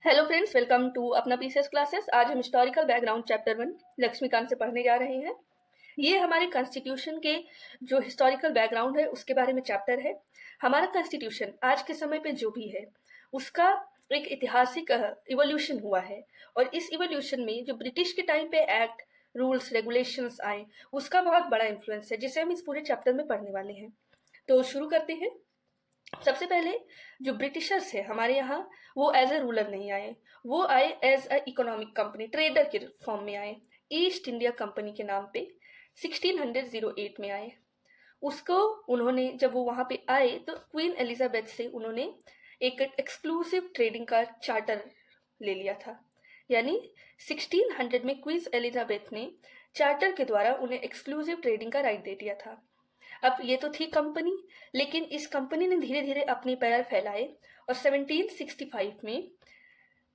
Hello friends, welcome to अपना PCS classes. आज हम हिस्टोरिकल बैकग्राउंड चैप्टर 1 लक्ष्मीकांत से पढ़ने जा रहे हैं। ये हमारे कॉन्स्टिट्यूशन के जो हिस्टोरिकल बैकग्राउंड है उसके बारे में चैप्टर है। हमारा कॉन्स्टिट्यूशन आज के समय पे जो भी है उसका एक ऐतिहासिक इवोल्यूशन हुआ है, और इस इवोल्यूशन में जो ब्रिटिश के टाइम पे एक्ट, रूल्स, रेगुलेशंस आए उसका बहुत बड़ा इन्फ्लुएंस है, जिसे हम इस पूरे चैप्टर में पढ़ने वाले हैं। तो शुरू करते हैं। सबसे पहले जो ब्रिटिशर्स है हमारे यहाँ, वो एज ए रूलर नहीं आए, वो आए as a economic company, trader के फॉर्म में आए। ईस्ट इंडिया कंपनी के नाम पे 1608 में आए। उसको उन्होंने जब वो वहाँ पे आए तो क्वीन एलिजाबेथ से उन्होंने एक एक्सक्लूसिव ट्रेडिंग का चार्टर ले लिया था। यानी 1600 में क्वीन एलिजाबेथ ने चार्टर के द्वारा उन्हें एक्सक्लूसिव ट्रेडिंग का राइट दे दिया था। अब ये तो थी कंपनी, लेकिन इस कंपनी ने धीरे धीरे अपने पैर फैलाए और 1765 में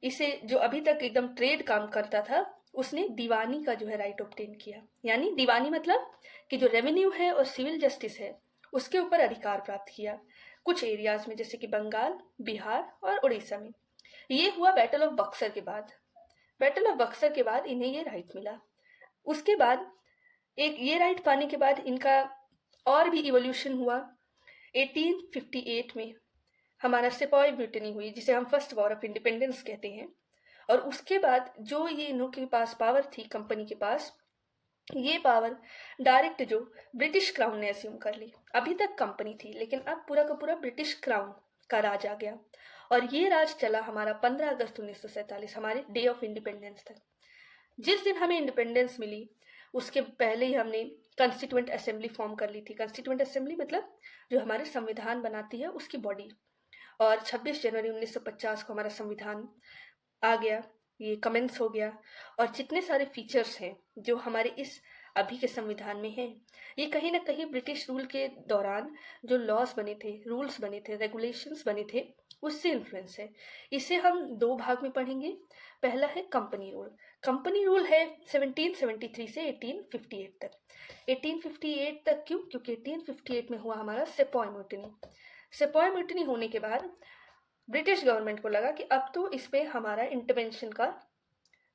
इसे, जो अभी तक एकदम ट्रेड काम करता था, उसने दीवानी का जो है राइट ऑब्टेन किया। यानी दीवानी मतलब कि जो रेवेन्यू है और सिविल जस्टिस है उसके ऊपर अधिकार प्राप्त किया कुछ एरियाज में, जैसे कि बंगाल, बिहार और उड़ीसा में। ये हुआ बैटल ऑफ बक्सर के बाद। बैटल ऑफ बक्सर के बाद इन्हें ये राइट मिला। उसके बाद एक ये राइट पाने के बाद इनका और भी इवोल्यूशन हुआ। 1858 में हमारा सिपॉय म्यूटिनी हुई, जिसे हम फर्स्ट वॉर ऑफ इंडिपेंडेंस कहते हैं। और उसके बाद जो ये इनके पास पावर थी, कंपनी के पास, ये पावर डायरेक्ट जो ब्रिटिश क्राउन ने अज्यूम कर ली। अभी तक कंपनी थी, लेकिन अब पूरा का पूरा ब्रिटिश क्राउन का राज आ गया। और ये राज चला हमारा 15 अगस्त 1947, हमारे डे ऑफ इंडिपेंडेंस तक। जिस दिन हमें इंडिपेंडेंस मिली उसके पहले ही हमने कॉन्स्टिट्यूएंट असेंबली फॉर्म कर ली थी। कॉन्स्टिट्यूएंट असेंबली मतलब जो हमारे संविधान बनाती है उसकी बॉडी। और 26 जनवरी 1950 को हमारा संविधान आ गया, ये कमेंस हो गया। और जितने सारे फीचर्स हैं जो हमारे इस अभी के संविधान में हैं, ये कहीं ना कहीं ब्रिटिश रूल के दौरान जो लॉज बने थे, रूल्स बने थे, रेगुलेशंस बने थे, उससे इन्फ्लुएंस है। इसे हम दो भाग में पढ़ेंगे। पहला है कंपनी रूल। कंपनी रूल है 1773 से 1858 तक। 1858 तक क्यों? क्योंकि 1858 में हुआ हमारा सेपॉय म्यूटिनी। सेपॉय म्यूटिनी होने के बाद ब्रिटिश गवर्नमेंट को लगा कि अब तो इस पे हमारा इंटरवेंशन का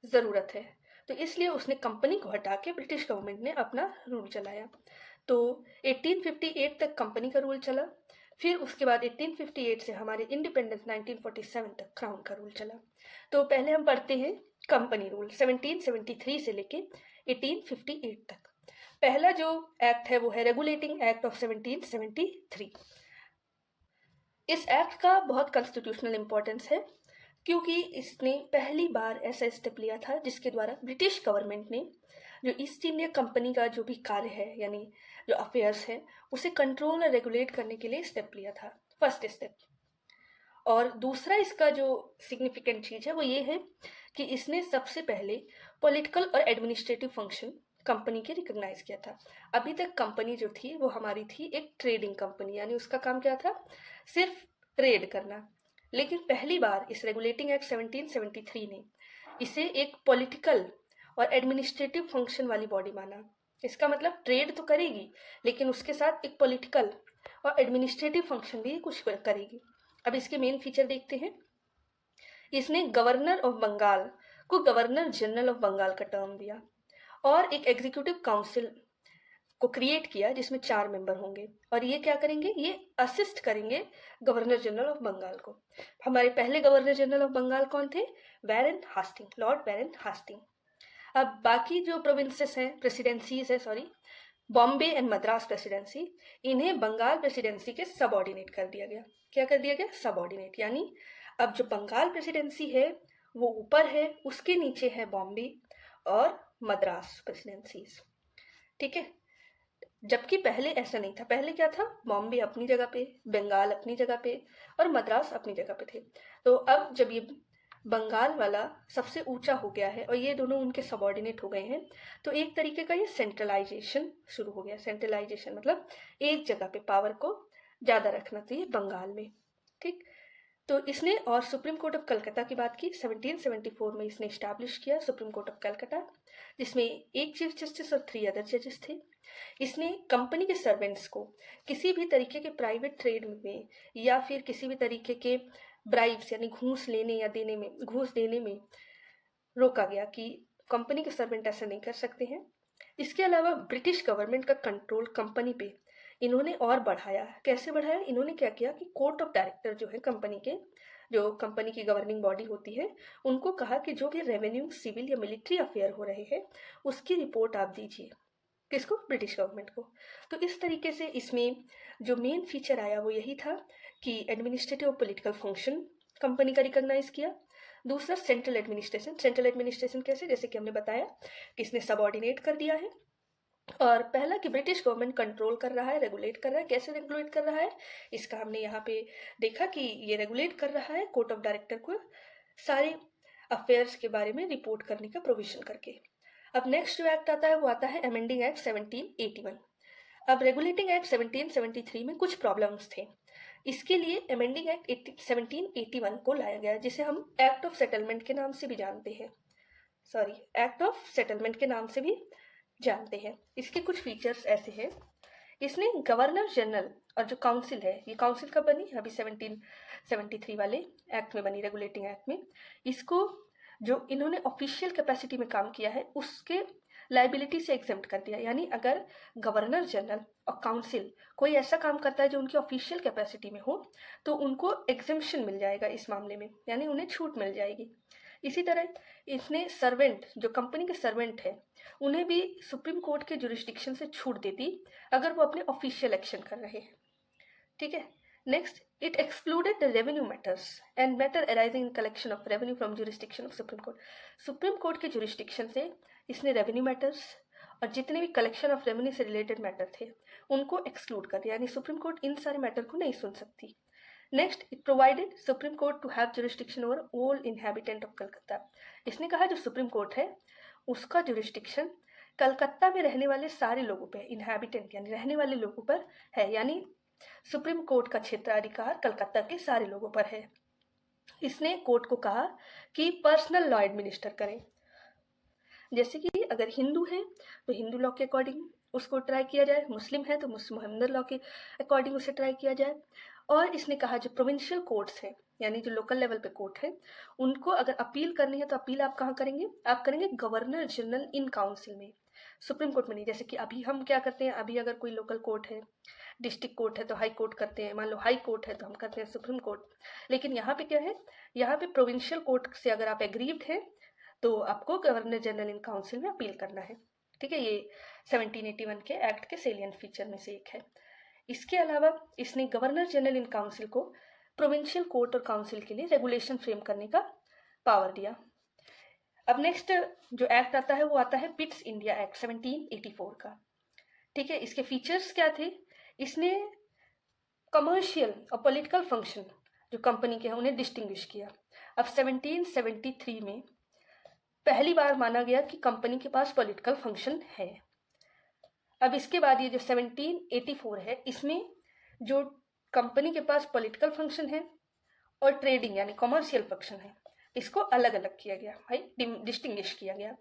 ज़रूरत है, तो इसलिए उसने कंपनी को हटा के ब्रिटिश गवर्नमेंट ने अपना रूल चलाया। तो 1858 तक कंपनी का रूल चला। फिर उसके बाद 1858 से हमारे इंडिपेंडेंस 1947 तक क्राउन का रूल चला। तो पहले हम पढ़ते हैं कंपनी रूल 1773 से लेके 1858 तक। पहला जो एक्ट है वो है रेगुलेटिंग एक्ट ऑफ 1773। इस एक्ट का बहुत कॉन्स्टिट्यूशनल इंपॉर्टेंस है, क्योंकि इसने पहली बार ऐसा स्टेप लिया था जिसके द्वारा ब्रिटिश गवर्नमेंट ने जो ईस्ट इंडिया कंपनी का जो भी कार्य है, यानी जो अफेयर्स है, उसे कंट्रोल और रेगुलेट करने के लिए स्टेप लिया था, फर्स्ट स्टेप। और दूसरा इसका जो सिग्निफिकेंट चीज़ है वो ये है कि इसने सबसे पहले पॉलिटिकल और एडमिनिस्ट्रेटिव फंक्शन कंपनी के रिकॉग्नाइज किया था। अभी तक कंपनी जो थी वो हमारी थी एक ट्रेडिंग कंपनी, यानी उसका काम क्या था? सिर्फ ट्रेड करना। लेकिन पहली बार इस रेगुलेटिंग एक्ट 1773 ने इसे एक पॉलिटिकल और एडमिनिस्ट्रेटिव फंक्शन वाली बॉडी माना। इसका मतलब ट्रेड तो करेगी, लेकिन उसके साथ एक पॉलिटिकल और एडमिनिस्ट्रेटिव फंक्शन भी कुछ करेगी। अब इसके मेन फीचर देखते हैं। इसने गवर्नर ऑफ बंगाल को गवर्नर जनरल ऑफ बंगाल का टर्म दिया, और एक एग्जीक्यूटिव काउंसिल को क्रिएट किया जिसमें 4 मेंबर होंगे। और ये क्या करेंगे? ये असिस्ट करेंगे गवर्नर जनरल ऑफ बंगाल को। हमारे पहले गवर्नर जनरल ऑफ बंगाल कौन थे? Warren Hastings, Lord Warren Hastings. अब बाकी जो प्रोविंसेस हैं, प्रेसिडेंसीज है, sorry, Bombay and Madras presidency, इन्हें बंगाल प्रेसिडेंसी के सबऑर्डिनेट कर दिया गया। क्या कर दिया गया? सबऑर्डिनेट। यानी अब जो बंगाल प्रेसिडेंसी है वो ऊपर है, उसके नीचे है बॉम्बे और मद्रास प्रेसिडेंसीज। ठीक है। जबकि पहले ऐसा नहीं था। पहले क्या था? बॉम्बे अपनी जगह पे, बंगाल अपनी जगह पे और मद्रास अपनी जगह पे थे। तो अब जब ये बंगाल वाला सबसे ऊंचा हो गया है और ये दोनों उनके सबऑर्डिनेट हो गए हैं, तो एक तरीके का ये सेंट्रलाइजेशन शुरू हो गया। सेंट्रलाइजेशन मतलब एक जगह पे पावर को ज़्यादा रखना चाहिए बंगाल में। ठीक। तो इसने और सुप्रीम कोर्ट ऑफ कलकत्ता की बात की। 1774 में इसने इस्टेब्लिश किया सुप्रीम कोर्ट ऑफ कलकत्ता, जिसमें एक चीफ जस्टिस और 3 अदर जजेस थे। इसने कंपनी के सर्वेंट्स को किसी भी तरीके के प्राइवेट ट्रेड में या फिर किसी भी तरीके के ब्राइब्स यानी घूस लेने या देने में, घूस देने में रोका गया कि कंपनी के सर्वेंट ऐसा नहीं कर सकते हैं। इसके अलावा ब्रिटिश गवर्नमेंट का कंट्रोल कंपनी पे इन्होंने और बढ़ाया। कैसे बढ़ाया? इन्होंने क्या किया कि कोर्ट ऑफ डायरेक्टर जो है कंपनी के, जो कंपनी की गवर्निंग बॉडी होती है, उनको कहा कि जो भी रेवेन्यू, सिविल या मिलिट्री अफेयर हो रहे हैं उसकी रिपोर्ट आप दीजिए। किसको? ब्रिटिश गवर्नमेंट को। तो इस तरीके से इसमें जो मेन फीचर आया वो यही था कि एडमिनिस्ट्रेटिव और पॉलिटिकल फंक्शन कंपनी का रिकॉग्नाइज किया। दूसरा सेंट्रल एडमिनिस्ट्रेशन। सेंट्रल एडमिनिस्ट्रेशन कैसे? जैसे कि हमने बताया कि इसने सबऑर्डिनेट कर दिया है। और पहला कि ब्रिटिश गवर्नमेंट कंट्रोल कर रहा है, रेगुलेट कर रहा है। कैसे रेगुलेट कर रहा है? इसका हमने यहाँ पे देखा कि ये रेगुलेट कर रहा है कोर्ट ऑफ डायरेक्टर को सारे अफेयर्स के बारे में रिपोर्ट करने का प्रोविजन करके। अब नेक्स्ट जो एक्ट आता है वो आता है अमेंडिंग एक्ट 1781। अब रेगुलेटिंग एक्ट 1773 में कुछ प्रॉब्लम्स थे। इसके लिए अमेंडिंग एक्ट 1781 को लाया गया, जिसे हम एक्ट ऑफ सेटलमेंट के नाम से भी जानते हैं। एक्ट ऑफ सेटलमेंट के नाम से भी जानते हैं। इसके कुछ फीचर्स ऐसे हैं। इसने गवर्नर जनरल और जो काउंसिल है, ये काउंसिल कब बनी? अभी 1773 वाले एक्ट में बनी, रेगुलेटिंग एक्ट में। इसको जो इन्होंने ऑफिशियल कैपेसिटी में काम किया है उसके लाइबिलिटी से एग्जेम्प्ट कर दिया। यानी अगर गवर्नर जनरल और काउंसिल कोई ऐसा काम करता है जो उनकी ऑफिशियल कैपेसिटी में हो तो उनको एग्जेम्पशन मिल जाएगा इस मामले में, यानी उन्हें छूट मिल जाएगी। इसी तरह इसने सर्वेंट, जो कंपनी के सर्वेंट है, उन्हें भी सुप्रीम कोर्ट के जुरिस्डिक्शन से छूट देती अगर वो अपने ऑफिशियल एक्शन कर रहे हैं। ठीक है। Next, it excluded the revenue matters and matter arising in collection of revenue from jurisdiction of supreme court. Supreme court के जुरिस्डिक्शन से इसने रेवेन्यू मैटर्स और जितने भी कलेक्शन ऑफ रेवेन्यू से रिलेटेड मैटर थे उनको एक्सक्लूड कर दिया, यानी सुप्रीम कोर्ट इन सारे मैटर को नहीं सुन सकती। Next, it provided supreme court to have jurisdiction over all inhabitant of Calcutta. इसने कहा जो सुप्रीम कोर्ट है उसका जुरिस्डिक्शन कलकत्ता में रहने वाले सारे लोगों पे, इनहैबिटेंट यानी रहने वाले लोगों पर है, यानी सुप्रीम कोर्ट का क्षेत्राधिकार कलकत्ता के सारे लोगों पर है। इसने कोर्ट को कहा कि पर्सनल लॉ एडमिनिस्टर करें, जैसे कि अगर हिंदू है तो हिंदू लॉ के अकॉर्डिंग उसको ट्राई किया जाए, मुस्लिम है तो मुहम्मदन लॉ के अकॉर्डिंग उसे ट्राई किया जाए। और इसने कहा जो प्रोविंशियल कोर्ट्स हैं, यानी जो लोकल लेवल पे कोर्ट है, उनको अगर अपील करनी है तो अपील आप कहाँ करेंगे? आप करेंगे गवर्नर जनरल इन काउंसिल में, सुप्रीम कोर्ट में नहीं। जैसे कि अभी हम क्या करते हैं, अभी अगर कोई लोकल कोर्ट है, डिस्ट्रिक्ट कोर्ट है तो हाई कोर्ट करते हैं, मान लो हाई कोर्ट है तो हम करते हैं सुप्रीम कोर्ट। लेकिन यहाँ पे क्या है, यहाँ पे प्रोविंशियल कोर्ट से अगर आप एग्रीव्ड हैं तो आपको गवर्नर जनरल इन काउंसिल में अपील करना है। ठीक है, ये 1781 के एक्ट के सेलियंट फीचर में से एक है। इसके अलावा इसने गवर्नर जनरल इन काउंसिल को प्रोविंशियल कोर्ट और काउंसिल के लिए रेगुलेशन फ्रेम करने का पावर दिया। अब नेक्स्ट जो एक्ट आता है वो आता है पिट्स इंडिया एक्ट 1784 का। ठीक है, इसके फीचर्स क्या थे? इसने कमर्शियल और पॉलिटिकल फंक्शन जो कंपनी के हैं उन्हें डिस्टिंग्विश किया। अब 1773 में पहली बार माना गया कि कंपनी के पास पॉलिटिकल फंक्शन है। अब इसके बाद ये जो 1784 है, इसमें जो कंपनी के पास पॉलिटिकल फंक्शन है और ट्रेडिंग यानी कॉमर्शियल फंक्शन है, इसको अलग अलग किया गया, भाई डिस्टिंग्विश किया गया।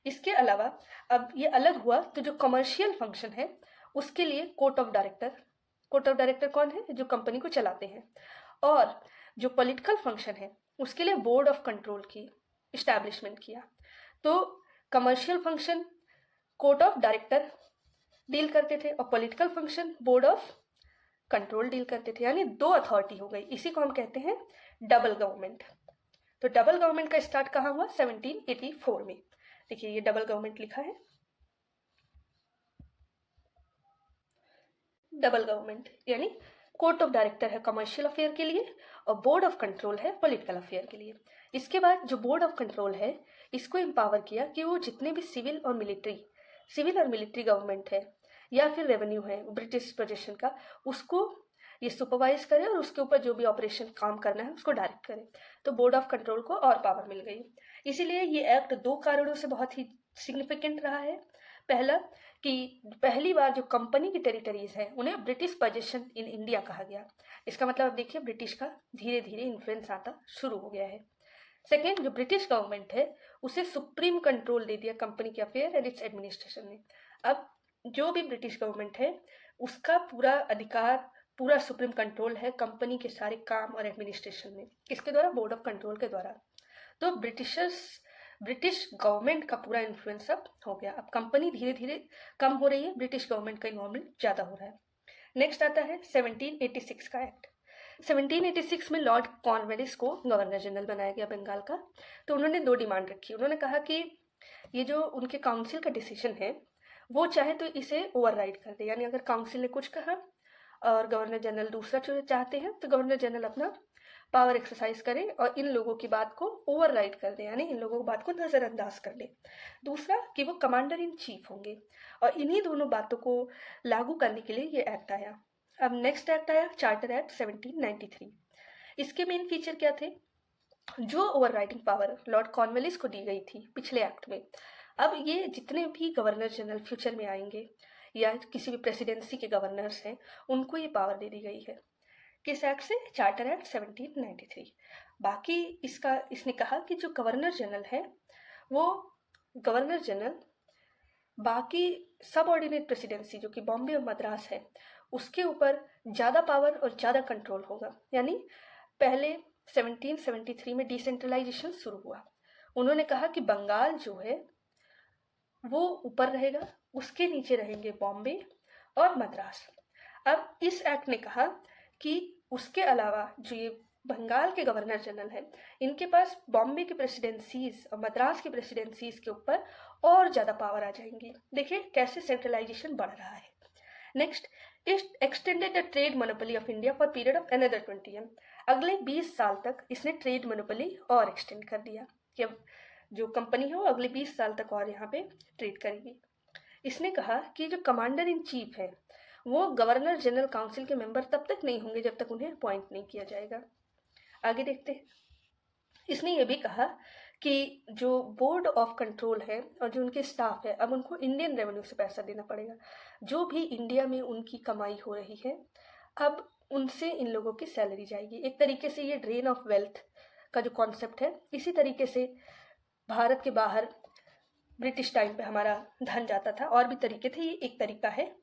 इसके अलावा अब ये अलग हुआ तो जो कमर्शियल फंक्शन है उसके लिए कोर्ट ऑफ डायरेक्टर कौन है? जो कंपनी को चलाते हैं। और जो पॉलिटिकल फंक्शन है उसके लिए बोर्ड ऑफ कंट्रोल की इस्टेब्लिशमेंट किया। तो commercial function court of director deal करते थे और political function board of control deal करते थे, यानी दो अथॉरिटी हो गई। इसी को हम कहते हैं डबल गवर्नमेंट। तो डबल गवर्नमेंट का स्टार्ट कहाँ हुआ? 1784 में। देखिए ये डबल गवर्नमेंट लिखा है, डबल गवर्नमेंट यानी कोर्ट ऑफ डायरेक्टर है कमर्शियल अफेयर के लिए और बोर्ड ऑफ कंट्रोल है पॉलिटिकल अफेयर के लिए। इसके बाद जो बोर्ड ऑफ कंट्रोल है इसको एम्पावर किया कि वो जितने भी सिविल और मिलिट्री गवर्नमेंट है या फिर रेवेन्यू है ब्रिटिश पोजीशन का, उसको ये सुपरवाइज करे और उसके ऊपर जो भी ऑपरेशन काम करना है उसको डायरेक्ट करे। तो बोर्ड ऑफ कंट्रोल को और पावर मिल गई। इसीलिए ये एक्ट दो कारणों से बहुत ही सिग्निफिकेंट रहा है। पहला कि पहली बार जो कंपनी की टेरिटरीज हैं उन्हें ब्रिटिश पोजीशन इन इंडिया कहा गया। इसका मतलब अब देखिए ब्रिटिश का धीरे धीरे इन्फ्लुएंस आता शुरू हो गया है। सेकेंड, जो ब्रिटिश गवर्नमेंट है उसे सुप्रीम कंट्रोल दे दिया कंपनी के अफेयर एंड इट्स एडमिनिस्ट्रेशन ने। अब जो भी ब्रिटिश गवर्नमेंट है उसका पूरा अधिकार पूरा सुप्रीम कंट्रोल है कंपनी के सारे काम और एडमिनिस्ट्रेशन में। किसके द्वारा? बोर्ड ऑफ कंट्रोल के द्वारा। तो ब्रिटिश गवर्नमेंट का पूरा इन्फ्लुएंस अब हो गया। अब कंपनी धीरे धीरे कम हो रही है, ब्रिटिश गवर्नमेंट का इन्वॉल्वमेंट ज़्यादा हो रहा है। नेक्स्ट आता है 1786 का एक्ट। 1786 में लॉर्ड कॉर्नवालिस को गवर्नर जनरल बनाया गया बंगाल का। तो उन्होंने दो डिमांड रखी। उन्होंने कहा कि ये जो उनके काउंसिल का डिसीजन है वो चाहे तो इसे ओवरराइड कर दे, यानी अगर काउंसिल ने कुछ कहा और गवर्नर जनरल दूसरा जो चाहते हैं तो गवर्नर जनरल अपना पावर एक्सरसाइज करे और इन लोगों की बात को ओवरराइड कर दे, यानी इन लोगों की बात को नज़रअंदाज कर ले। दूसरा कि वो कमांडर इन चीफ होंगे, और इन्हीं दोनों बातों को लागू करने के लिए ये एक्ट आया। अब नेक्स्ट एक्ट आया चार्टर एक्ट 1793। इसके मेन फीचर क्या थे? जो ओवरराइडिंग पावर लॉर्ड कॉर्नवालिस को दी गई थी पिछले एक्ट में, अब ये जितने भी गवर्नर जनरल फ्यूचर में आएंगे या किसी भी प्रेसिडेंसी के गवर्नर्स हैं उनको ये पावर दे दी गई है। किस एक्ट से? Charter act 1793। बाकी इसने कहा कि जो गवर्नर जनरल है वो गवर्नर जनरल बाकी सबऑर्डिनेट प्रेसिडेंसी जो कि बॉम्बे और मद्रास है उसके ऊपर ज़्यादा पावर और ज़्यादा कंट्रोल होगा। यानी पहले 1773 में डिसेंट्रलाइजेशन शुरू हुआ। उन्होंने कहा कि बंगाल जो है वो ऊपर रहेगा, उसके नीचे रहेंगे बॉम्बे और मद्रास। अब इस एक्ट ने कहा कि उसके अलावा जो ये बंगाल के गवर्नर जनरल हैं इनके पास बॉम्बे की प्रेसिडेंसीज और मद्रास की प्रेसिडेंसीज के ऊपर और ज़्यादा पावर आ जाएंगी। देखिए कैसे सेंट्रलाइजेशन बढ़ रहा है। Next, it extended the trade monopoly of India for period of another 20 year. अगले 20 साल तक इसने ट्रेड मोनोपोली और एक्सटेंड कर दिया कि अब जो कंपनी है वो अगले 20 साल तक और यहाँ पे ट्रेड करेगी। इसने कहा कि जो कमांडर इन चीफ है वो गवर्नर जनरल काउंसिल के मेंबर तब तक नहीं होंगे जब तक उन्हें अपॉइंट नहीं किया जाएगा। आगे देखते हैं। इसने ये भी कहा कि जो बोर्ड ऑफ कंट्रोल है और जो उनके स्टाफ है अब उनको इंडियन रेवेन्यू से पैसा देना पड़ेगा। जो भी इंडिया में उनकी कमाई हो रही है अब उनसे इन लोगों की सैलरी जाएगी। एक तरीके से ये ड्रेन ऑफ वेल्थ का जो कॉन्सेप्ट है, इसी तरीके से भारत के बाहर ब्रिटिश टाइम पे हमारा धन जाता था। और भी तरीके थे, ये एक तरीका है।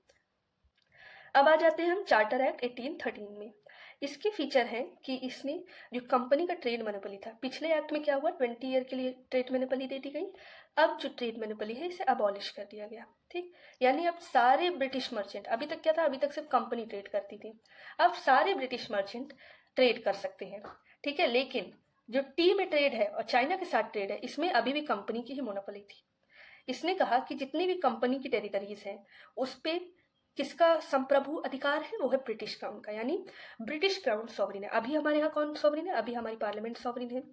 अब आ जाते हैं हम चार्टर एक्ट 1813 में। इसके फीचर है कि इसने जो कंपनी का ट्रेड मोनोपोली था, पिछले एक्ट में क्या हुआ, 20 ईयर के लिए ट्रेड मोनोपोली दे दी गई। अब जो ट्रेड मोनोपोली है इसे अबॉलिश कर दिया गया। ठीक, यानी अब सारे ब्रिटिश मर्चेंट, अभी तक क्या था, अभी तक सिर्फ कंपनी ट्रेड करती थी, अब सारे ब्रिटिश मर्चेंट ट्रेड कर सकते हैं। ठीक है, लेकिन जो टी में ट्रेड है और चाइना के साथ ट्रेड है इसमें अभी भी कंपनी की ही मोनोपोली थी। इसने कहा कि जितनी भी कंपनी की टेरिटरीज हैं उस पर किसका संप्रभु अधिकार है, वो है ब्रिटिश क्राउन का, यानी ब्रिटिश क्राउन सॉवरिन है। अभी हमारे यहाँ कौन सॉवरिन है? अभी हमारी पार्लियामेंट सॉवरिन है।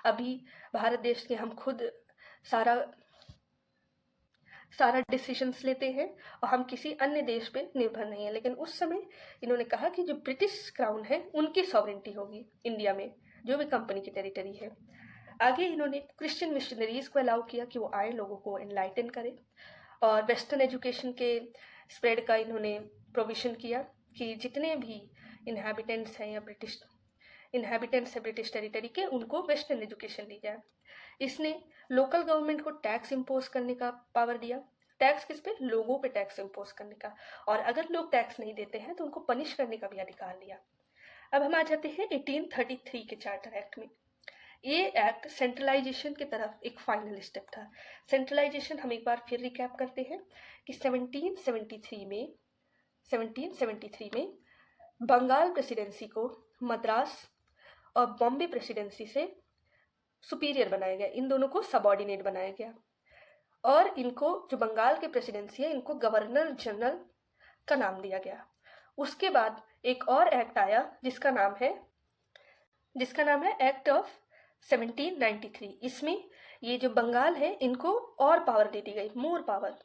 अभी भारत देश के हम खुद सारा डिसीजंस लेते हैं और हम किसी अन्य देश पे निर्भर नहीं है। लेकिन उस समय इन्होंने कहा कि जो ब्रिटिश क्राउन है उनकी सॉवरिनिटी होगी इंडिया में जो भी कंपनी की टेरिटरी है। आगे इन्होंने क्रिश्चियन मिशनरीज को अलाउ किया कि वो आए, लोगों को एनलाइटन करें, और वेस्टर्न एजुकेशन के स्प्रेड का इन्होंने प्रोविज़न किया कि जितने भी इन्हेबिटेंट्स हैं या इन्हेबिटेंट्स है ब्रिटिश टेरिटरी के, उनको वेस्टर्न एजुकेशन दी जाए। इसने लोकल गवर्नमेंट को टैक्स इम्पोज करने का पावर दिया। टैक्स किस पे? लोगों पे टैक्स इम्पोज करने का, और अगर लोग टैक्स नहीं देते हैं तो उनको पनिश करने का भी अधिकार दिया। अब हम आ जाते हैं 1833 के चार्टर एक्ट में। ये एक्ट सेंट्रलाइजेशन की तरफ एक फाइनल स्टेप था। सेंट्रलाइजेशन हम एक बार फिर रिकैप करते हैं कि 1773 में बंगाल प्रेसिडेंसी को मद्रास और बॉम्बे प्रेसिडेंसी से सुपीरियर बनाया गया, इन दोनों को सबऑर्डिनेट बनाया गया, और इनको जो बंगाल की प्रेसिडेंसी है इनको गवर्नर जनरल का नाम दिया गया। उसके बाद एक और एक्ट आया जिसका नाम है एक्ट ऑफ 1793। इसमें ये जो बंगाल है इनको और पावर दे दी गई, मोर पावर।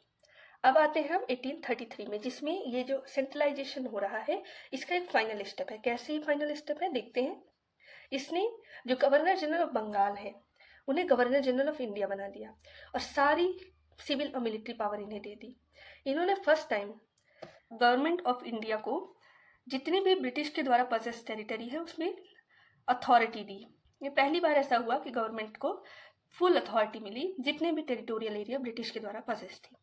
अब आते हैं हम 1833 में, जिसमें ये जो सेंट्रलाइजेशन हो रहा है इसका एक फाइनल स्टेप है। कैसे ही फाइनल स्टेप है देखते हैं। इसने जो गवर्नर जनरल ऑफ बंगाल है उन्हें गवर्नर जनरल ऑफ इंडिया बना दिया और सारी सिविल और मिलिट्री पावर इन्हें दे दी। इन्होंने first time government of India को जितनी भी ब्रिटिश के द्वारा पजेस टेरिटरी है उसमें अथॉरिटी दी। ये पहली बार ऐसा हुआ कि गवर्नमेंट को फुल अथॉरिटी मिली जितने भी टेरिटोरियल एरिया ब्रिटिश के द्वारा पजेस थी।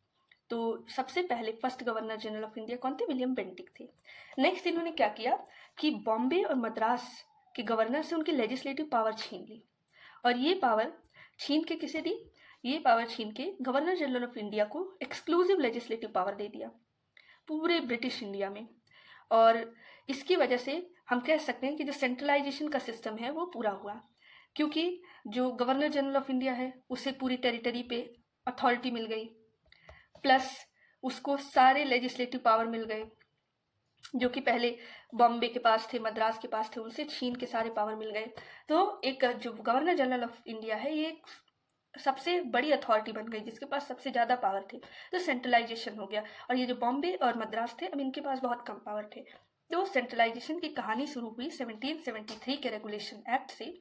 तो सबसे पहले first governor general of India कौन थे? विलियम बेंटिक थे। नेक्स्ट इन्होंने क्या किया कि बॉम्बे और मद्रास के गवर्नर से उनकी लेजिस्लेटिव पावर छीन ली, और ये पावर छीन के किसे दी? ये पावर छीन के गवर्नर जनरल ऑफ इंडिया को एक्सक्लूसिव लेजिस्लेटिव पावर दे दिया पूरे ब्रिटिश इंडिया में। और इसकी वजह से हम कह सकते हैं कि जो सेंट्रलाइजेशन का सिस्टम है वो पूरा हुआ, क्योंकि जो गवर्नर जनरल ऑफ इंडिया है उसे पूरी टेरिटरी पे अथॉरिटी मिल गई, प्लस उसको सारे लेजिस्लेटिव पावर मिल गए जो कि पहले बॉम्बे के पास थे, मद्रास के पास थे, उनसे छीन के सारे पावर मिल गए। तो एक जो गवर्नर जनरल ऑफ इंडिया है ये एक सबसे बड़ी अथॉरिटी बन गई जिसके पास सबसे ज़्यादा पावर थे, तो सेंट्रलाइजेशन हो गया। और ये जो बॉम्बे और मद्रास थे अब इनके पास बहुत कम पावर थे। तो सेंट्रलाइजेशन की कहानी शुरू हुई 1773 के रेगुलेशन एक्ट से,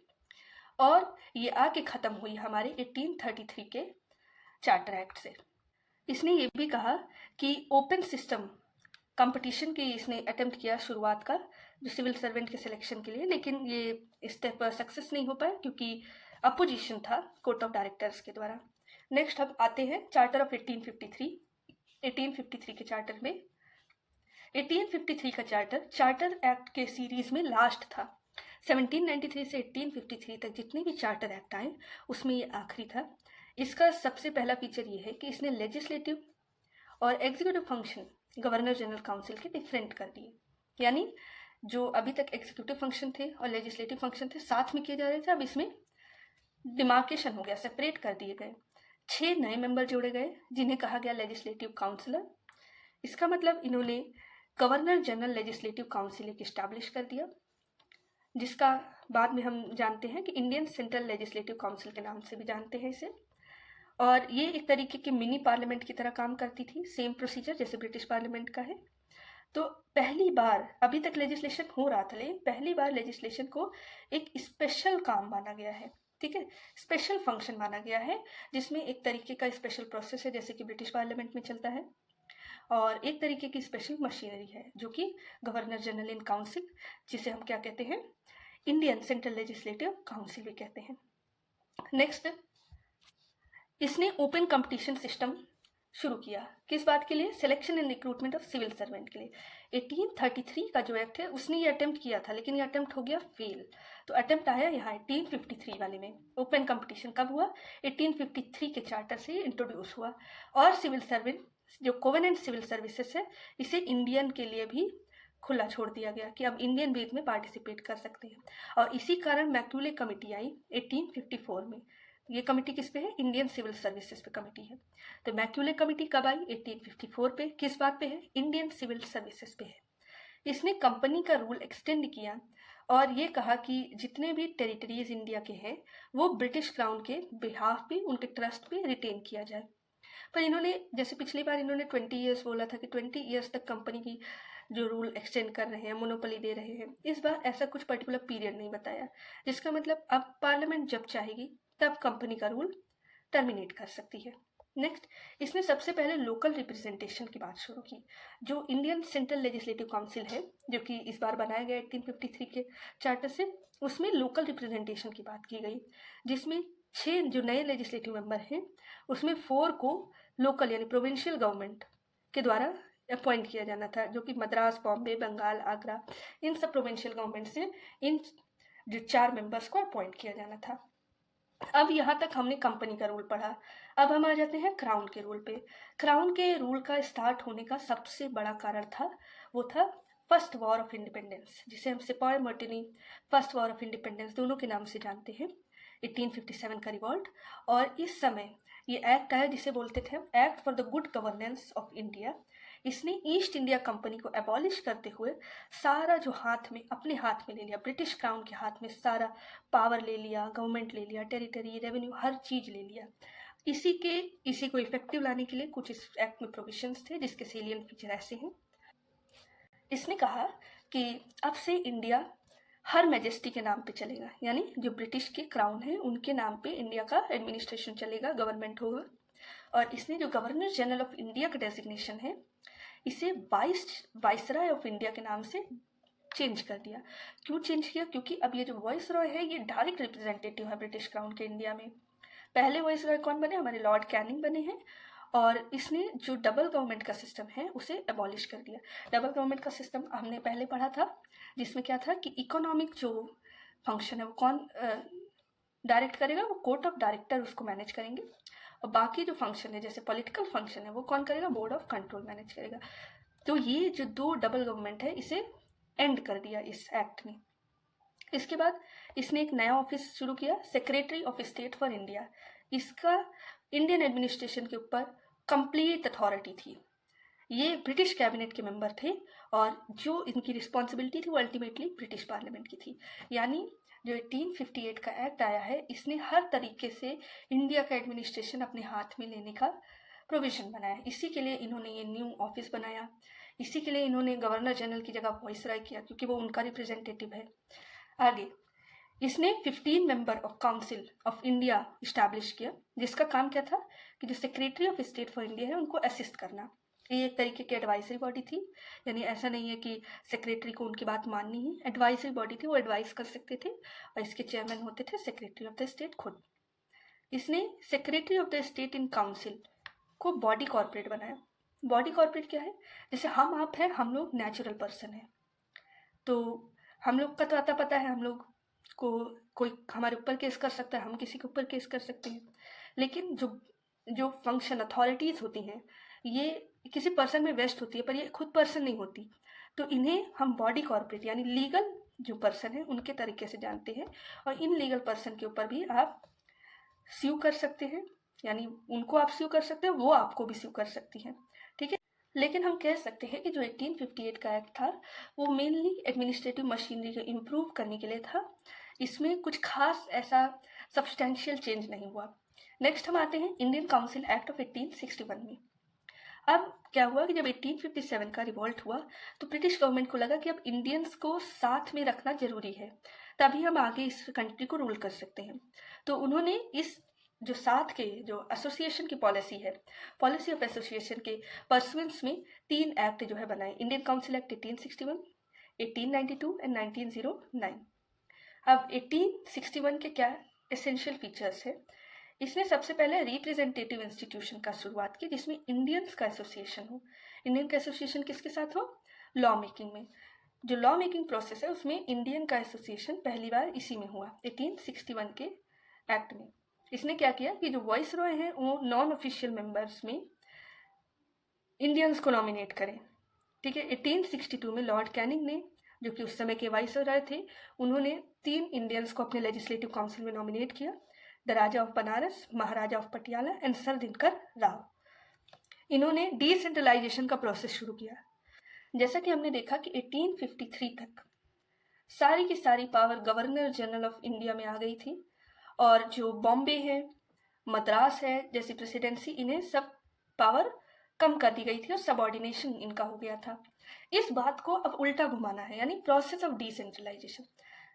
और ये आके ख़त्म हुई हमारे 1833 के चार्टर एक्ट से। इसने ये भी कहा कि ओपन सिस्टम कंपटीशन की इसने अटेम्प्ट किया शुरुआत का, जो सिविल सर्वेंट के सिलेक्शन के लिए, लेकिन ये स्टेप पर सक्सेस नहीं हो पाया क्योंकि अपोजिशन था कोर्ट ऑफ डायरेक्टर्स के द्वारा। नेक्स्ट हम आते हैं चार्टर ऑफ 1853। 1853 के चार्टर में 1853 का चार्टर एक्ट के सीरीज में लास्ट था। 1793 से 1853 तक जितने भी चार्टर एक्ट आए उसमें ये आखिरी था। इसका सबसे पहला फीचर ये है कि इसने लेजिस्लेटिव और executive function governor general council के डिफरेंट कर दिए, यानी जो अभी तक एग्जीक्यूटिव फंक्शन थे और लेजिस्लेटिव फंक्शन थे साथ में किए जा रहे थे, अब इसमें डिमार्केशन हो गया, सेपरेट कर दिए गए। 6 नए मेंबर जोड़े गए जिन्हें कहा गया लेजिस्लेटिव काउंसिलर। इसका मतलब इन्होंने गवर्नर जनरल लेजिस्लेटिव काउंसिल एक इस्टेब्लिश कर दिया, जिसका बाद में हम जानते हैं कि इंडियन सेंट्रल लेजिस्लेटिव काउंसिल के नाम से भी जानते हैं इसे। और ये एक तरीके की मिनी पार्लियामेंट की तरह काम करती थी, सेम प्रोसीजर जैसे ब्रिटिश पार्लियामेंट का है। तो पहली बार, अभी तक लेजिस्लेशन हो रहा था लेकिन पहली बार लेजिस्लेशन को एक स्पेशल काम माना गया है, ठीक है, स्पेशल फंक्शन माना गया है, जिसमें एक तरीके का स्पेशल प्रोसेस है जैसे कि ब्रिटिश पार्लियामेंट में चलता है, और एक तरीके की स्पेशल मशीनरी है जो कि गवर्नर जनरल इन काउंसिल, जिसे हम क्या कहते हैं, इंडियन सेंट्रल लेजिस्लेटिव काउंसिल भी कहते हैं। नेक्स्ट, इसने ओपन कंपटीशन सिस्टम शुरू किया, किस बात के लिए? Selection and recruitment of civil servant के लिए। 1833 का जो एक्ट है उसने ये अटेम्प्ट किया था, लेकिन ये अटेम्प्ट हो गया फेल। तो अटेम्प्ट आया यहाँ 1853 वाले में। ओपन कंपटीशन कब हुआ? 1853 के चार्टर से इंट्रोड्यूस हुआ। और सिविल सर्वेंट जो कोवेनेंट सिविल सर्विसेज है, इसे इंडियन के लिए भी खुला छोड़ दिया गया कि अब इंडियन भी इसमें पार्टिसिपेट कर सकते हैं। और इसी कारण मैक्यूले कमेटी आई 1854 में। ये कमेटी किस पे है? इंडियन सिविल सर्विसेज पे कमेटी है। तो मैक्यूले कमेटी कब आई? 1854 पे। किस बात पे है? इंडियन सिविल सर्विसेज पे है। इसने कंपनी का रूल एक्सटेंड किया और ये कहा कि जितने भी टेरिटरीज इंडिया के हैं वो ब्रिटिश क्राउन के बिहाफ पे, उनके ट्रस्ट पे रिटेन किया जाए। पर इन्होंने, जैसे पिछली बार इन्होंने 20 ईयर्स बोला था कि 20 ईयर्स तक कंपनी की जो रूल एक्सटेंड कर रहे हैं, मोनोपोली दे रहे हैं, इस बार ऐसा कुछ पर्टिकुलर पीरियड नहीं बताया, जिसका मतलब अब पार्लियामेंट जब चाहेगी तब कंपनी का रूल टर्मिनेट कर सकती है। नेक्स्ट, इसने सबसे पहले लोकल रिप्रेजेंटेशन की बात शुरू की। जो इंडियन सेंट्रल लेजिस्लेटिव काउंसिल है, जो कि इस बार बनाया गया 1853 के चार्टर से, उसमें लोकल रिप्रेजेंटेशन की बात की गई, जिसमें 6 जो नए लेजिस्लेटिव मेंबर हैं उसमें 4 को लोकल यानी प्रोविंशियल गवर्नमेंट के द्वारा अपॉइंट किया जाना था, जो कि मद्रास, बॉम्बे, बंगाल, आगरा, इन सब प्रोविंशियल गवर्नमेंट से इन जो 4 मेंबर्स को अपॉइंट किया जाना था। अब यहाँ तक हमने कंपनी का रूल पढ़ा। अब हम आ जाते हैं क्राउन के रूल पे। क्राउन के रूल का स्टार्ट होने का सबसे बड़ा कारण था, वो था फर्स्ट वॉर ऑफ इंडिपेंडेंस, जिसे हम सिपाही Martini first war of independence दोनों के नाम से जानते हैं। 1857 का रिवॉल्ट। और इस समय ये एक्ट आया जिसे बोलते थे हम act for the good governance of India. इसने ईस्ट इंडिया कंपनी को एबॉलिश करते हुए सारा जो हाथ में, अपने हाथ में ले लिया, ब्रिटिश क्राउन के हाथ में सारा पावर ले लिया, गवर्नमेंट ले लिया, टेरिटरी, रेवेन्यू, हर चीज़ ले लिया। इसी को इफेक्टिव लाने के लिए कुछ इस एक्ट में प्रोविजंस थे, जिसके सेलियंट फीचर ऐसे हैं। इसने कहा कि अब से इंडिया हर मैजेस्टी के नाम पे चलेगा, यानी जो ब्रिटिश के क्राउन है उनके नाम पे इंडिया का एडमिनिस्ट्रेशन चलेगा, गवर्नमेंट होगा। और इसने जो गवर्नर जनरल ऑफ इंडिया का डेजिग्नेशन है, इसे वाइसरॉय ऑफ इंडिया के नाम से चेंज कर दिया। क्यों चेंज किया? क्योंकि अब ये जो वाइसरॉय है ये डायरेक्ट रिप्रेजेंटेटिव है ब्रिटिश क्राउन के इंडिया में। पहले वाइसरॉय कौन बने? हमारे लॉर्ड कैनिंग बने हैं, और इसने जो डबल गवर्नमेंट का सिस्टम है उसे एबॉलिश कर दिया। डबल गवर्नमेंट का सिस्टम हमने पहले पढ़ा था, जिसमें क्या था कि इकोनॉमिक जो फंक्शन है वो कौन डायरेक्ट करेगा, वो कोर्ट ऑफ डायरेक्टर उसको मैनेज करेंगे, और बाकी जो फंक्शन है जैसे पॉलिटिकल फंक्शन है वो कौन करेगा, बोर्ड ऑफ कंट्रोल मैनेज करेगा। तो ये जो दो डबल गवर्नमेंट है इसे एंड कर दिया इस एक्ट ने। इसके बाद इसने एक नया ऑफिस शुरू किया, secretary of state for India. इसका इंडियन एडमिनिस्ट्रेशन के ऊपर कंप्लीट अथॉरिटी थी। ये ब्रिटिश कैबिनेट के मेंबर थे और जो इनकी रिस्पॉन्सिबिलिटी थी वो अल्टीमेटली ब्रिटिश पार्लियामेंट की थी। यानी जो 1858 का एक्ट आया है इसने हर तरीके से इंडिया का एडमिनिस्ट्रेशन अपने हाथ में लेने का प्रोविजन बनाया। इसी के लिए इन्होंने ये न्यू ऑफिस बनाया, इसी के लिए इन्होंने गवर्नर जनरल की जगह वाइसराय किया क्योंकि वो उनका रिप्रेजेंटेटिव है। आगे इसने 15 member of council of India establish किया, जिसका काम क्या था कि जो secretary of state for India है उनको असिस्ट करना। ये एक तरीके की एडवाइजरी बॉडी थी, यानी ऐसा नहीं है कि सेक्रेटरी को उनकी बात माननी ही, एडवाइजरी बॉडी थी, वो एडवाइस कर सकते थे और इसके चेयरमैन होते थे सेक्रेटरी ऑफ द स्टेट खुद। इसने secretary of the state in council को बॉडी कॉर्पोरेट बनाया। बॉडी कॉर्पोरेट क्या है, जैसे हम आप हैं, हम लोग नेचुरल पर्सन हैं, तो हम लोग का तो आता पता है, हम लोग को कोई हमारे ऊपर केस कर सकता है, हम किसी के ऊपर केस कर सकते हैं, लेकिन जो जो फंक्शन अथॉरिटीज़ होती हैं ये किसी पर्सन में वेस्ट होती है, पर ये खुद पर्सन नहीं होती। तो इन्हें हम बॉडी कॉर्पोरेट यानी लीगल जो पर्सन है उनके तरीके से जानते हैं, और इन लीगल पर्सन के ऊपर भी आप स्यू कर सकते हैं, यानी उनको आप स्यू कर सकते हैं, वो आपको भी स्यू कर सकती हैं, ठीक है। लेकिन हम कह सकते हैं कि जो 1858 का एक्ट था वो मेनली एडमिनिस्ट्रेटिव मशीनरी को इम्प्रूव करने के लिए था। इसमें कुछ खास ऐसा सब्सटेंशियल चेंज नहीं हुआ। नेक्स्ट हम आते हैं इंडियन काउंसिल एक्ट ऑफ 1861 में। अब क्या हुआ कि जब 1857 का रिवॉल्ट हुआ तो ब्रिटिश गवर्नमेंट को लगा कि अब इंडियंस को साथ में रखना जरूरी है, तभी हम आगे इस कंट्री को रूल कर सकते हैं। तो उन्होंने इस जो साथ के जो एसोसिएशन की पॉलिसी है, पॉलिसी ऑफ एसोसिएशन के परसुएंस में 3 एक्ट जो है बनाए, इंडियन काउंसिल एक्ट 1861, 1892 एंड 1909। अब 1861 के क्या एसेंशियल फीचर्स है, इसने सबसे पहले रिप्रेजेंटेटिव इंस्टीट्यूशन का शुरुआत की जिसमें इंडियंस का एसोसिएशन हो। इंडियन का एसोसिएशन किसके साथ हो, लॉ मेकिंग में। जो लॉ मेकिंग प्रोसेस है उसमें इंडियन का एसोसिएशन पहली बार इसी में हुआ, 1861 के एक्ट में। इसने क्या किया कि जो वॉइस रॉय हैं वो नॉन ऑफिशियल मेंबर्स में इंडियंस को नॉमिनेट करें, ठीक है। 1862 में लॉर्ड कैनिंग ने, जो कि उस समय के वाइस रॉय थे, उन्होंने 3 इंडियंस को अपने लेजिस्लेटिव काउंसिल में नॉमिनेट किया, the Raja of Banaras, Maharaja of Patiala and sir Dinkar Rao. इन्होंने डिसेंट्रलाइजेशन का प्रोसेस शुरू किया। जैसा कि हमने देखा कि 1853 तक सारी की सारी power governor general of India में आ गई थी, और जो बॉम्बे है, मद्रास है जैसी प्रेसिडेंसी, इन्हें सब पावर कम कर दी गई थी और सबऑर्डिनेशन इनका हो गया था। इस बात को अब उल्टा घुमाना है, यानी प्रोसेस ऑफ डिसेंट्रलाइजेशन।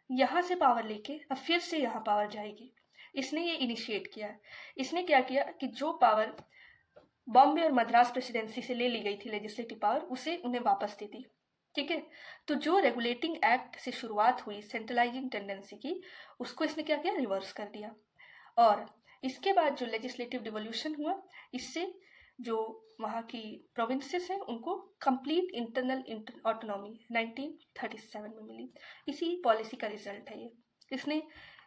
यहाँ से पावर लेके अब फिर से यहाँ पावर जाएगी, इसने ये इनिशिएट किया है। इसने क्या किया कि जो पावर बॉम्बे और मद्रास प्रेसिडेंसी से ले ली गई थी लेजिस्लेटिव पावर, उसे उन्हें वापस दे दी, ठीक है। तो जो रेगुलेटिंग एक्ट से शुरुआत हुई सेंट्रलाइजिंग टेंडेंसी की, उसको इसने क्या किया, रिवर्स कर दिया। और इसके बाद जो लेजिस्लेटिव डिवोल्यूशन हुआ, इससे जो वहाँ की प्रोविंसेस हैं उनको कंप्लीट इंटरनल ऑटोनॉमी 1937 में मिली। इसी पॉलिसी का रिजल्ट है ये। इसने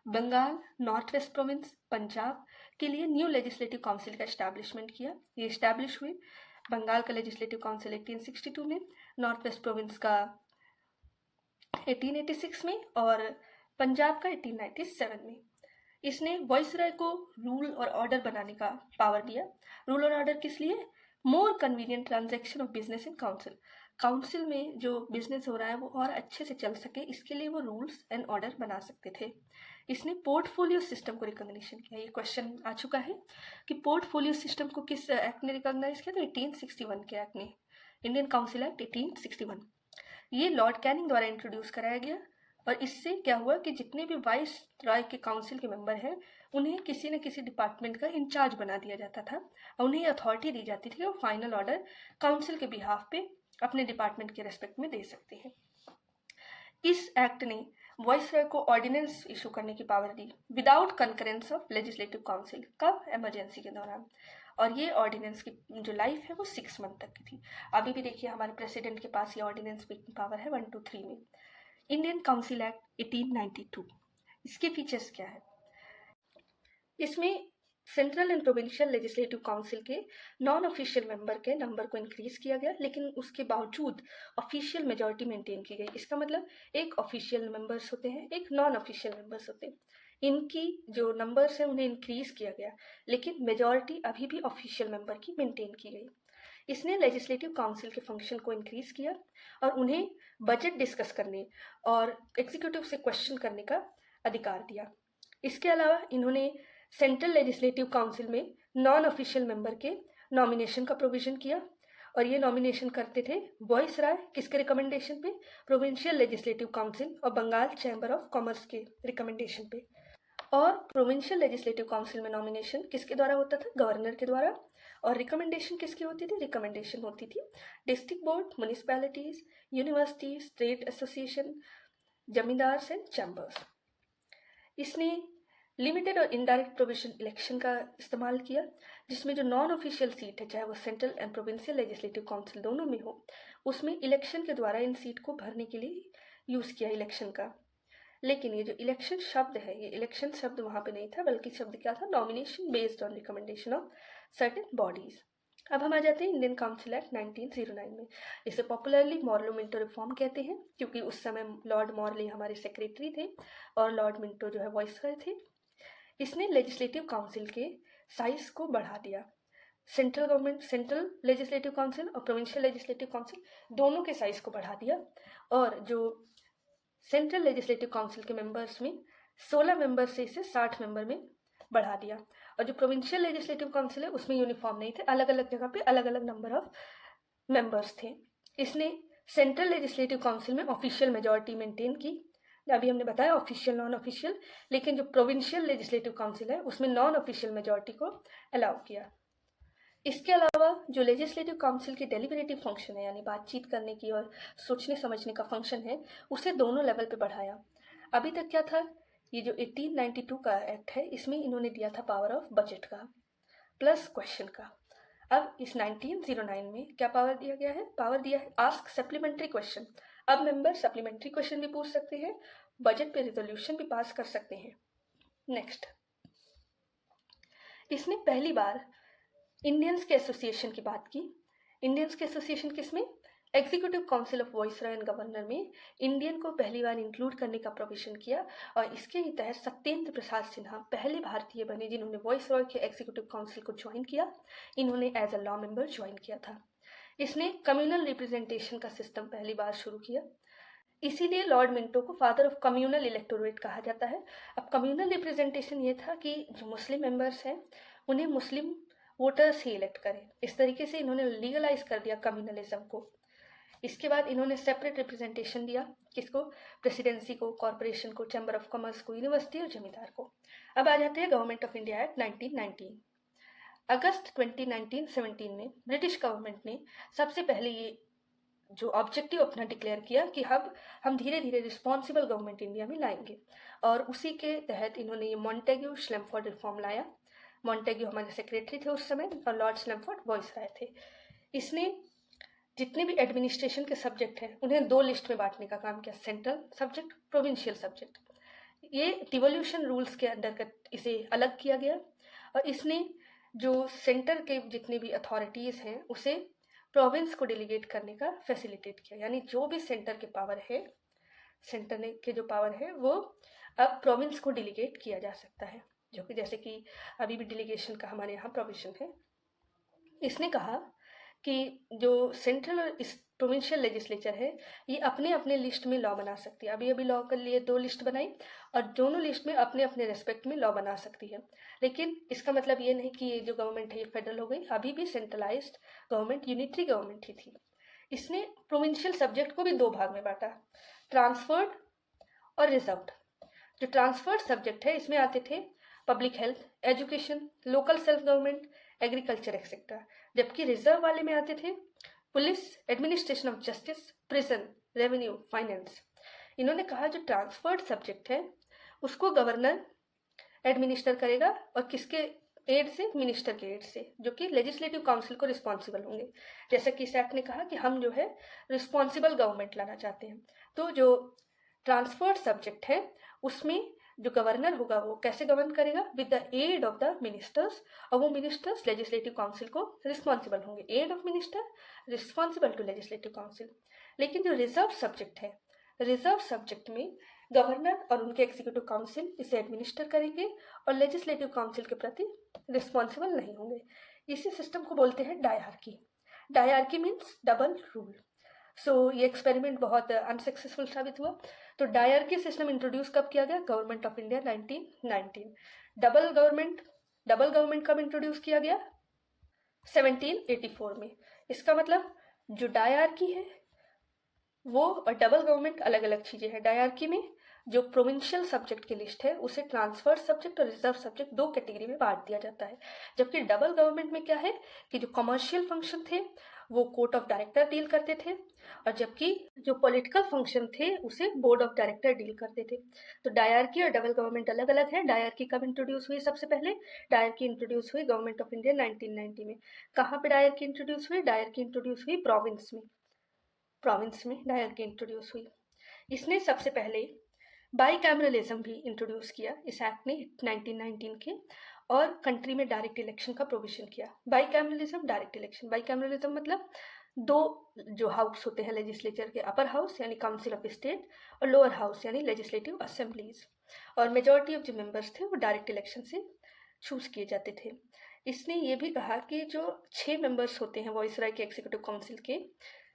Bengal, north west province, Punjab के लिए न्यू लेजिस्लेटिव काउंसिल का इस्टेब्लिशमेंट किया। ये इस्टेब्लिश हुए बंगाल का लेजिस्लेटिव काउंसिल 1862 में, नॉर्थ वेस्ट प्रोविंस का 1886 में और पंजाब का 1897 में। इसने वॉइसरॉय को रूल और ऑर्डर बनाने का पावर दिया। रूल और ऑर्डर किस लिए, more convenient transaction of business in council. Council में जो बिजनेस हो रहा है वो और अच्छे से चल सके, इसके लिए वो रूल्स एंड ऑर्डर बना सकते थे। इसने पोर्टफोलियो सिस्टम को रिकॉग्निशन किया। ये क्वेश्चन आ चुका है कि पोर्टफोलियो सिस्टम को किस एक्ट ने रिकॉग्नाइज किया, तो 1861 के एक्ट ने, इंडियन काउंसिल एक्ट 1861। ये लॉर्ड कैनिंग द्वारा इंट्रोड्यूस कराया गया, और इससे क्या हुआ कि जितने भी वाइस रॉय के काउंसिल के मेंबर हैं उन्हें किसी न किसी डिपार्टमेंट का इंचार्ज बना दिया जाता था, और उन्हें अथॉरिटी दी जाती थी कि वो फाइनल ऑर्डर काउंसिल के बिहाफ पे अपने डिपार्टमेंट के रेस्पेक्ट में दे सकते हैं। इस एक्ट ने वॉइसरॉय को ऑर्डिनेंस इशू करने की power the without concurrence of legislative council. कब, इमरजेंसी के दौरान। और ये ऑर्डिनेंस की जो लाइफ है वो 6 मंथ तक की थी। अभी भी देखिए हमारे प्रेसिडेंट के पास ये ऑर्डिनेंस मेकिंग पावर है 1 to 3 में। इंडियन काउंसिल एक्ट 1892, इसके फीचर्स क्या है? इसमें central and provincial legislative council के नॉन ऑफिशियल मेंबर के नंबर को इंक्रीज किया गया, लेकिन उसके बावजूद ऑफिशियल मेजॉरिटी मेंटेन की गई। इसका मतलब एक ऑफिशियल मेंबर्स होते हैं, एक नॉन ऑफिशियल मेंबर्स होते हैं। इनकी जो नंबर्स हैं उन्हें इंक्रीज किया गया, लेकिन मेजॉरिटी अभी भी ऑफिशियल मेंबर की मेंटेन की गई। इसने लेजिस्लेटिव काउंसिल के फंक्शन को इंक्रीज किया और उन्हें बजट डिस्कस करने और एग्जीक्यूटिव से क्वेश्चन करने का अधिकार दिया। इसके अलावा इन्होंने सेंट्रल लेजिस्लेटिव काउंसिल में नॉन ऑफिशियल मेंबर के नॉमिनेशन का प्रोविजन किया, और ये नॉमिनेशन करते थे वॉइस राय किसके रिकमेंडेशन पे? प्रोविंशियल लेजिस्लेटिव काउंसिल और बंगाल चैम्बर ऑफ कॉमर्स के रिकमेंडेशन पे। और प्रोविंशियल लेजिस्लेटिव काउंसिल में नॉमिनेशन किसके द्वारा होता था? गवर्नर के द्वारा। और रिकमेंडेशन किसकी होती थी? रिकमेंडेशन होती थी district board, municipalities, universities, trade association, zamindars and chambers. इसने लिमिटेड और इनडायरेक्ट प्रोविजन इलेक्शन का इस्तेमाल किया, जिसमें जो नॉन ऑफिशियल सीट है, चाहे वो central and provincial legislative council दोनों में हो, उसमें इलेक्शन के द्वारा इन सीट को भरने के लिए यूज़ किया इलेक्शन का। लेकिन ये जो इलेक्शन शब्द है, ये इलेक्शन शब्द वहाँ पे नहीं था, बल्कि शब्द क्या था? Nomination based on recommendation of certain bodies. अब हम आ जाते हैं इंडियन काउंसिल एक्ट 1909 में। इसे पॉपुलरली मॉर्लो मिंटो रिफॉर्म कहते हैं, क्योंकि उस समय लॉर्ड मॉर्ले हमारे सेक्रेटरी थे और लॉर्ड मिंटो जो है वॉइसरॉय थे। इसने लेजिस्लेटिव काउंसिल के साइज को बढ़ा दिया। Central government, central legislative council और प्रोविंशियल लेजिस्लेटिव काउंसिल दोनों के साइज को बढ़ा दिया, और जो सेंट्रल लेजिस्लेटिव काउंसिल के मेंबर्स में 16 मेंबर से इसे 60 मेंबर में बढ़ा दिया। और जो प्रोविंशियल लेजिस्लेटिव काउंसिल है उसमें यूनिफॉर्म नहीं थे, अलग अलग जगह पे अलग अलग नंबर ऑफ मेंबर्स थे। इसने सेंट्रल लेजिस्लेटिव काउंसिल में ऑफिशियल मेजॉरिटी मेंटेन की, अभी हमने बताया ऑफिशियल नॉन ऑफिशियल, लेकिन जो प्रोविंशियल लेजिस्लेटिव काउंसिल है उसमें नॉन ऑफिशियल मेजॉरिटी को अलाउ किया। इसके अलावा जो लेजिस्लेटिव काउंसिल की डेलिबरेटिव फंक्शन है, यानी बातचीत करने की और सोचने समझने का फंक्शन है, उसे दोनों लेवल पे बढ़ाया। अभी तक क्या था? ये जो 1892 का एक्ट है, इसमें इन्होंने दिया था पावर ऑफ बजट का प्लस क्वेश्चन का। अब इस 1909 में क्या पावर दिया गया है? पावर दिया है आस्क सप्लीमेंट्री क्वेश्चन। अब मेंबर सप्लीमेंट्री क्वेश्चन भी पूछ सकते हैं, बजट पे रिजोल्यूशन भी पास कर सकते हैं। नेक्स्ट, इसने पहली बार इंडियंस के एसोसिएशन की बात की। इंडियंस के एसोसिएशन किसमें? Executive council of viceroy and governor में इंडियन को पहली बार इंक्लूड करने का प्रोविजन किया, और इसके ही तहत सत्येंद्र प्रसाद सिन्हा पहले भारतीय बने जिन्होंने वॉइसरॉय के एग्जीक्यूटिव काउंसिल को ज्वाइन किया। इन्होंने as a law member join किया था। इसने कम्युनल रिप्रेजेंटेशन का सिस्टम पहली बार शुरू किया, इसीलिए लॉर्ड मिंटो को फादर ऑफ कम्युनल इलेक्टोरेट कहा जाता है। अब कम्युनल रिप्रेजेंटेशन ये था कि जो मुस्लिम मेंबर्स हैं उन्हें मुस्लिम वोटर्स ही इलेक्ट करें। इस तरीके से इन्होंने लीगलाइज कर दिया कम्युनलिज्म को। इसके बाद इन्होंने सेपरेट रिप्रेजेंटेशन दिया, किसको? प्रेसिडेंसी को, कॉरपोरेशन को, चैम्बर ऑफ कॉमर्स को, यूनिवर्सिटी और जमींदार को। अब आ जाते हैं गवर्नमेंट ऑफ इंडिया एक्ट 1919। अगस्त 2017 में ब्रिटिश गवर्नमेंट ने सबसे पहले ये जो ऑब्जेक्टिव अपना डिक्लेयर किया कि अब हम धीरे धीरे रिस्पॉन्सिबल गवर्नमेंट इंडिया में लाएंगे, और उसी के तहत इन्होंने ये मॉन्टेग्यू श्लैमफोर्ड रिफॉर्म लाया। मॉन्टेग्यू हमारे सेक्रेटरी थे उस समय और लॉर्ड श्लैमफोर्ड वॉइसरॉय थे। इसने जितने भी एडमिनिस्ट्रेशन के सब्जेक्ट हैं उन्हें 2 लिस्ट में बांटने का काम किया, सेंट्रल सब्जेक्ट, प्रोविंशियल सब्जेक्ट। ये डिवोल्यूशन रूल्स के अंडर इसे अलग किया गया, और इसने जो सेंटर के जितने भी अथॉरिटीज़ हैं उसे प्रोविंस को डेलीगेट करने का फैसिलिटेट किया, यानी जो भी सेंटर के पावर है, सेंटर ने के जो पावर है वो अब प्रोविंस को डेलीगेट किया जा सकता है, जो कि जैसे कि अभी भी डेलीगेशन का हमारे यहाँ प्रोविजन है। इसने कहा कि जो सेंट्रल और इस प्रोविंशियल लेजिस्लेचर है ये अपने अपने लिस्ट में लॉ बना सकती है। अभी अभी लॉ के लिए 2 लिस्ट बनाई और दोनों लिस्ट में अपने अपने रेस्पेक्ट में लॉ बना सकती है, लेकिन इसका मतलब ये नहीं कि ये जो गवर्नमेंट है ये फेडरल हो गई। अभी भी सेंट्रलाइज्ड गवर्नमेंट, यूनिटरी गवर्नमेंट ही थी। इसने प्रोविंशियल सब्जेक्ट को भी 2 भाग में बांटा, ट्रांसफर्ड और रिजर्व्ड। जो ट्रांसफर्ड सब्जेक्ट है इसमें आते थे public health, education, local self government, agriculture etcetera, जबकि रिजर्व वाले में आते थे police, administration of justice, prison, revenue, finance. इन्होंने कहा जो ट्रांसफर्ड सब्जेक्ट है उसको गवर्नर एडमिनिस्टर करेगा और किसके एड से, मिनिस्टर के एड से, जो कि लेजिस्लेटिव काउंसिल को रिस्पॉन्सिबल होंगे। जैसा कि इस एक्ट ने कहा कि हम जो है रिस्पॉन्सिबल गवर्नमेंट लाना चाहते हैं। तो जो ट्रांसफर्ड सब्जेक्ट है उसमें जो गवर्नर होगा वो कैसे गवर्न करेगा, with the aid of the ministers, और वो मिनिस्टर्स लेजिस्लेटिव काउंसिल को रिस्पॉन्सिबल होंगे। Aid of minister responsible to legislative council. लेकिन जो रिजर्व सब्जेक्ट है, रिजर्व सब्जेक्ट में गवर्नर और उनके एग्जीक्यूटिव काउंसिल इसे एडमिनिस्टर करेंगे और लेजिस्लेटिव काउंसिल के प्रति रिस्पॉन्सिबल नहीं होंगे। इसी सिस्टम को बोलते हैं diarchy. Diarchy means double rule. So ये एक्सपेरिमेंट बहुत अनसक्सेसफुल साबित हुआ। तो डायरकी सिस्टम इंट्रोड्यूस कब किया गया, government of India 1919। Double government कब इंट्रोड्यूस किया गया, 1784 में। इसका मतलब जो डायरकी है वो और डबल गवर्नमेंट अलग अलग चीजें हैं। डायरकी में जो प्रोविंशियल सब्जेक्ट की लिस्ट है उसे ट्रांसफर्ड सब्जेक्ट और रिजर्व सब्जेक्ट दो कैटेगरी में बांट दिया जाता है। जबकि डबल गवर्नमेंट में क्या है कि जो कमर्शियल फंक्शन थे वो कोर्ट ऑफ डायरेक्टर डील करते थे, और जबकि जो पॉलिटिकल फंक्शन थे उसे बोर्ड ऑफ डायरेक्टर डील करते थे। तो डायरकी और डबल गवर्नमेंट अलग अलग है। डायरकी कब इंट्रोड्यूस हुई, सबसे पहले डायरकी इंट्रोड्यूस हुई गवर्नमेंट ऑफ इंडिया 1990 में। कहाँ पे डायरकी इंट्रोड्यूस हुई, डायरकी इंट्रोड्यूस हुई प्रोविंस में डायरकी इंट्रोड्यूस हुई। इसने सबसे पहले बाईकैमरलिज्म भी इंट्रोड्यूस किया इस एक्ट ने 1919 के, और कंट्री में डायरेक्ट इलेक्शन का प्रोविजन किया। Bicameralism, direct election. बाईकैमरलिज्म मतलब दो जो हाउस होते हैं लेजिस्लेचर के, अपर हाउस यानी काउंसिल ऑफ स्टेट और लोअर हाउस यानी लेजिस्लेटिव असेंबलीज, और मेजॉरिटी ऑफ जो मेंबर्स थे वो डायरेक्ट इलेक्शन से चूज किए जाते थे। इसने ये भी कहा कि जो 6 मेंबर्स होते हैं वॉइसराय के एग्जीक्यूटिव काउंसिल के,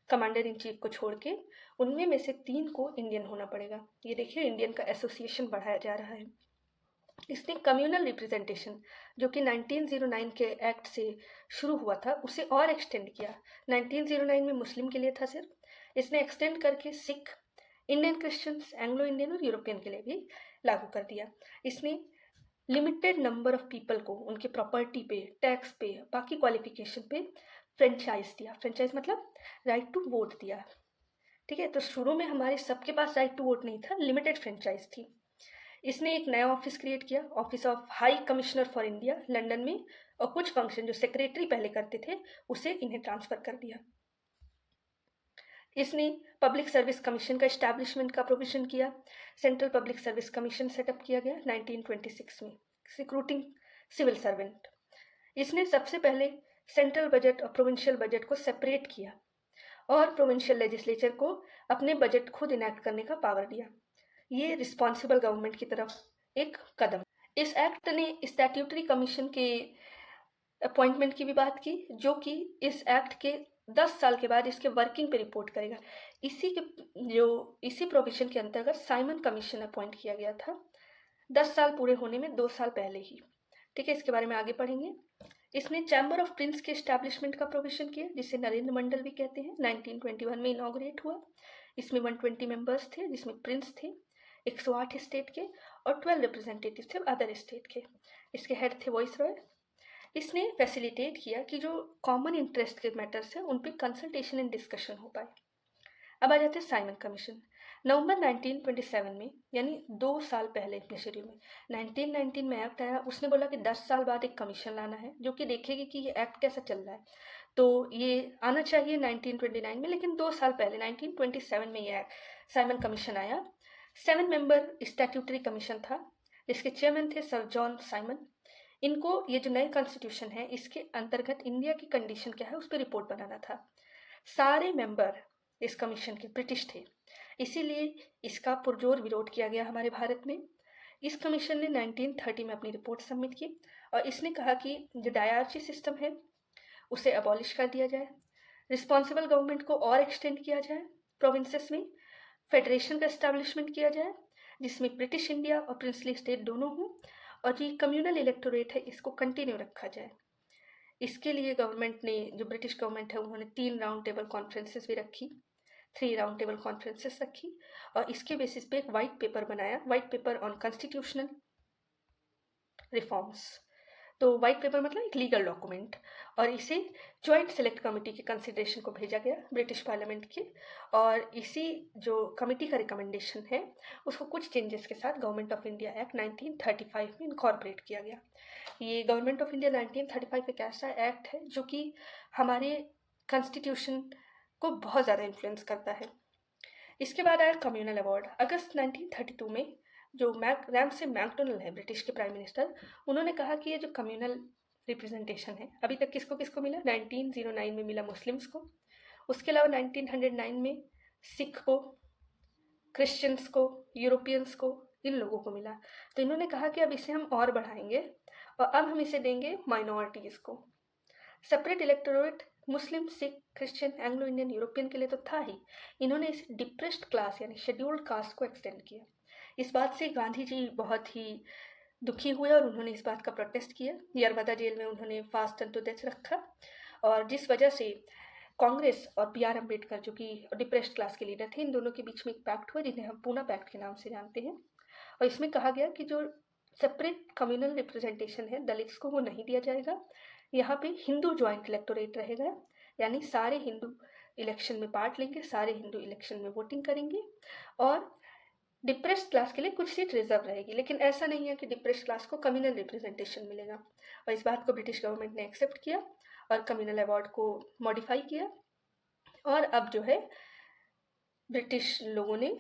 कमांडर इन चीफ को छोड़ के, उनमें में से 3 को इंडियन होना पड़ेगा। ये देखिए इंडियन का एसोसिएशन बढ़ाया जा रहा है। इसने कम्युनल रिप्रेजेंटेशन जो कि 1909 के एक्ट से शुरू हुआ था उसे और एक्सटेंड किया। 1909 में मुस्लिम के लिए था सिर्फ, इसने एक्सटेंड करके Sikh, Indian Christians, Anglo Indian और यूरोपियन के लिए भी लागू कर दिया। इसने लिमिटेड नंबर ऑफ पीपल को उनके प्रॉपर्टी पे, टैक्स पे, बाकी क्वालिफिकेशन पे फ्रेंचाइज दिया। फ्रेंचाइज मतलब राइट टू वोट दिया। ठीक है, तो शुरू में हमारे सबके पास राइट टू वोट नहीं था, लिमिटेड फ्रेंचाइज थी। इसने एक नया ऑफिस क्रिएट किया, office of high commissioner for India, London में, और कुछ फंक्शन जो सेक्रेटरी पहले करते थे उसे इन्हें ट्रांसफर कर दिया। इसने पब्लिक सर्विस कमीशन का एस्टैब्लिशमेंट का प्रोविजन किया। Central public service commission setup किया गया 1926 में, रिक्रूटिंग सिविल सर्वेंट। इसने सबसे पहले सेंट्रल बजट और प्रोविंशियल बजट को सेपरेट किया और प्रोविंशियल लेजिस्लेचर को अपने बजट खुद इनैक्ट करने का पावर दिया। ये रिस्पॉन्सिबल गवर्नमेंट की तरफ एक कदम। इस एक्ट ने स्टैट्यूटरी कमीशन के अपॉइंटमेंट की भी बात की, जो कि इस एक्ट के 10 साल के बाद इसके वर्किंग पे रिपोर्ट करेगा। इसी प्रोविजन के अंतर्गत साइमन कमीशन अपॉइंट किया गया था 10 साल पूरे होने में 2 साल पहले ही। ठीक है, इसके बारे में आगे पढ़ेंगे। इसने चैम्बर ऑफ प्रिंस के एस्टैब्लिशमेंट का प्रोविजन किया, जिसे नरेंद्र मंडल भी कहते हैं। 1921 में इनॉग्रेट हुआ। इसमें 120 मेंबर्स थे, जिसमें प्रिंस थे 108 स्टेट के और 12 रिप्रेजेंटेटिव थे अदर स्टेट के। इसके हेड थे वॉइसरॉय। इसने फैसिलिटेट किया कि जो कॉमन इंटरेस्ट के मैटर्स हैं उन पे कंसल्टेशन एंड डिस्कशन हो पाए। अब आ जाते हैं साइमन कमीशन। नवंबर 1927 में, यानी 2 साल पहले अपने शेड्यूल में, 1919 में एक्ट आया। उसने बोला कि 10 साल बाद एक कमीशन लाना है जो कि देखेगी कि ये एक्ट कैसा चल रहा है। तो ये आना चाहिए 1929 में, लेकिन 2 साल पहले 1927 में ये साइमन कमीशन आया। 7 मेंबर स्टैट्यूटरी कमीशन था, जिसके चेयरमैन थे सर जॉन साइमन। इनको ये जो नए कॉन्स्टिट्यूशन है इसके अंतर्गत इंडिया की कंडीशन क्या है उस पर रिपोर्ट बनाना था। सारे मेंबर इस कमीशन के ब्रिटिश थे, इसीलिए इसका पुरजोर विरोध किया गया हमारे भारत में। इस कमीशन ने 1930 में अपनी रिपोर्ट सबमिट की और इसने कहा कि जो डायरची सिस्टम है उसे अबॉलिश कर दिया जाए, रिस्पॉन्सिबल गवर्नमेंट को और एक्सटेंड किया जाए, प्रोविंसेस में फेडरेशन का एस्टैब्लिशमेंट किया जाए जिसमें ब्रिटिश इंडिया और प्रिंसली स्टेट दोनों हों, और ये कम्युनल इलेक्टोरेट है इसको कंटिन्यू रखा जाए। इसके लिए गवर्नमेंट ने, जो ब्रिटिश गवर्नमेंट है, उन्होंने 3 राउंड टेबल कॉन्फ्रेंसेस भी रखी, 3 राउंड टेबल कॉन्फ्रेंसेस रखी, और इसके बेसिस पे एक वाइट पेपर बनाया, white paper on constitutional reforms. तो वाइट पेपर मतलब एक लीगल डॉक्यूमेंट, और इसे जॉइंट सेलेक्ट कमेटी के कंसिडरेशन को भेजा गया ब्रिटिश पार्लियामेंट के, और इसी जो कमेटी का रिकमेंडेशन है उसको कुछ चेंजेस के साथ गवर्नमेंट ऑफ इंडिया एक्ट 1935 में इनकॉर्पोरेट किया गया। ये गवर्नमेंट ऑफ इंडिया 1935 एक ऐसा एक्ट है जो कि हमारे कॉन्स्टिट्यूशन को बहुत ज़्यादा इन्फ्लुएंस करता है। इसके बाद आया कम्युनल अवार्ड। अगस्त 1932 में जो रैमसे मैकडोनल्ड है ब्रिटिश के प्राइम मिनिस्टर, उन्होंने कहा कि ये जो कम्युनल रिप्रेजेंटेशन है अभी तक किसको किसको मिला, 1909 में मिला मुस्लिम्स को, उसके अलावा 1909 में सिख को, क्रिश्चियंस को, यूरोपियंस को, इन लोगों को मिला। तो इन्होंने कहा कि अब इसे हम और बढ़ाएंगे और अब हम इसे देंगे माइनॉरिटीज़ को। Separate electorate Muslim, Sikh, Christian, Anglo Indian, European के लिए तो था ही, इन्होंने इसे डिप्रेस्ड क्लास यानी शेड्यूल्ड कास्ट को एक्सटेंड किया। इस बात से गांधी जी बहुत ही दुखी हुए और उन्होंने इस बात का प्रोटेस्ट किया। यरमदा जेल में उन्होंने फास्ट एंड टू डेथ रखा, और जिस वजह से कांग्रेस और बी.आर. अम्बेडकर जो कि डिप्रेस्ड क्लास के लीडर थे, इन दोनों के बीच में एक पैक्ट हुआ जिन्हें हम पूना पैक्ट के नाम से जानते हैं। और इसमें कहा गया कि जो सेपरेट कम्युनल रिप्रेजेंटेशन है दलित्स को, वो नहीं दिया जाएगा। यहाँ पे हिंदू ज्वाइंट इलेक्टोरेट रहेगा, यानी सारे हिंदू इलेक्शन में पार्ट लेंगे, सारे हिंदू इलेक्शन में वोटिंग करेंगे, और डिप्रेस्ड क्लास के लिए कुछ सीट रिजर्व रहेगी। लेकिन ऐसा नहीं है कि डिप्रेस्ड क्लास को कम्युनल रिप्रेजेंटेशन मिलेगा, और इस बात को ब्रिटिश गवर्नमेंट ने एक्सेप्ट किया और कम्युनल अवार्ड को मॉडिफाई किया। और अब जो है ब्रिटिश लोगों ने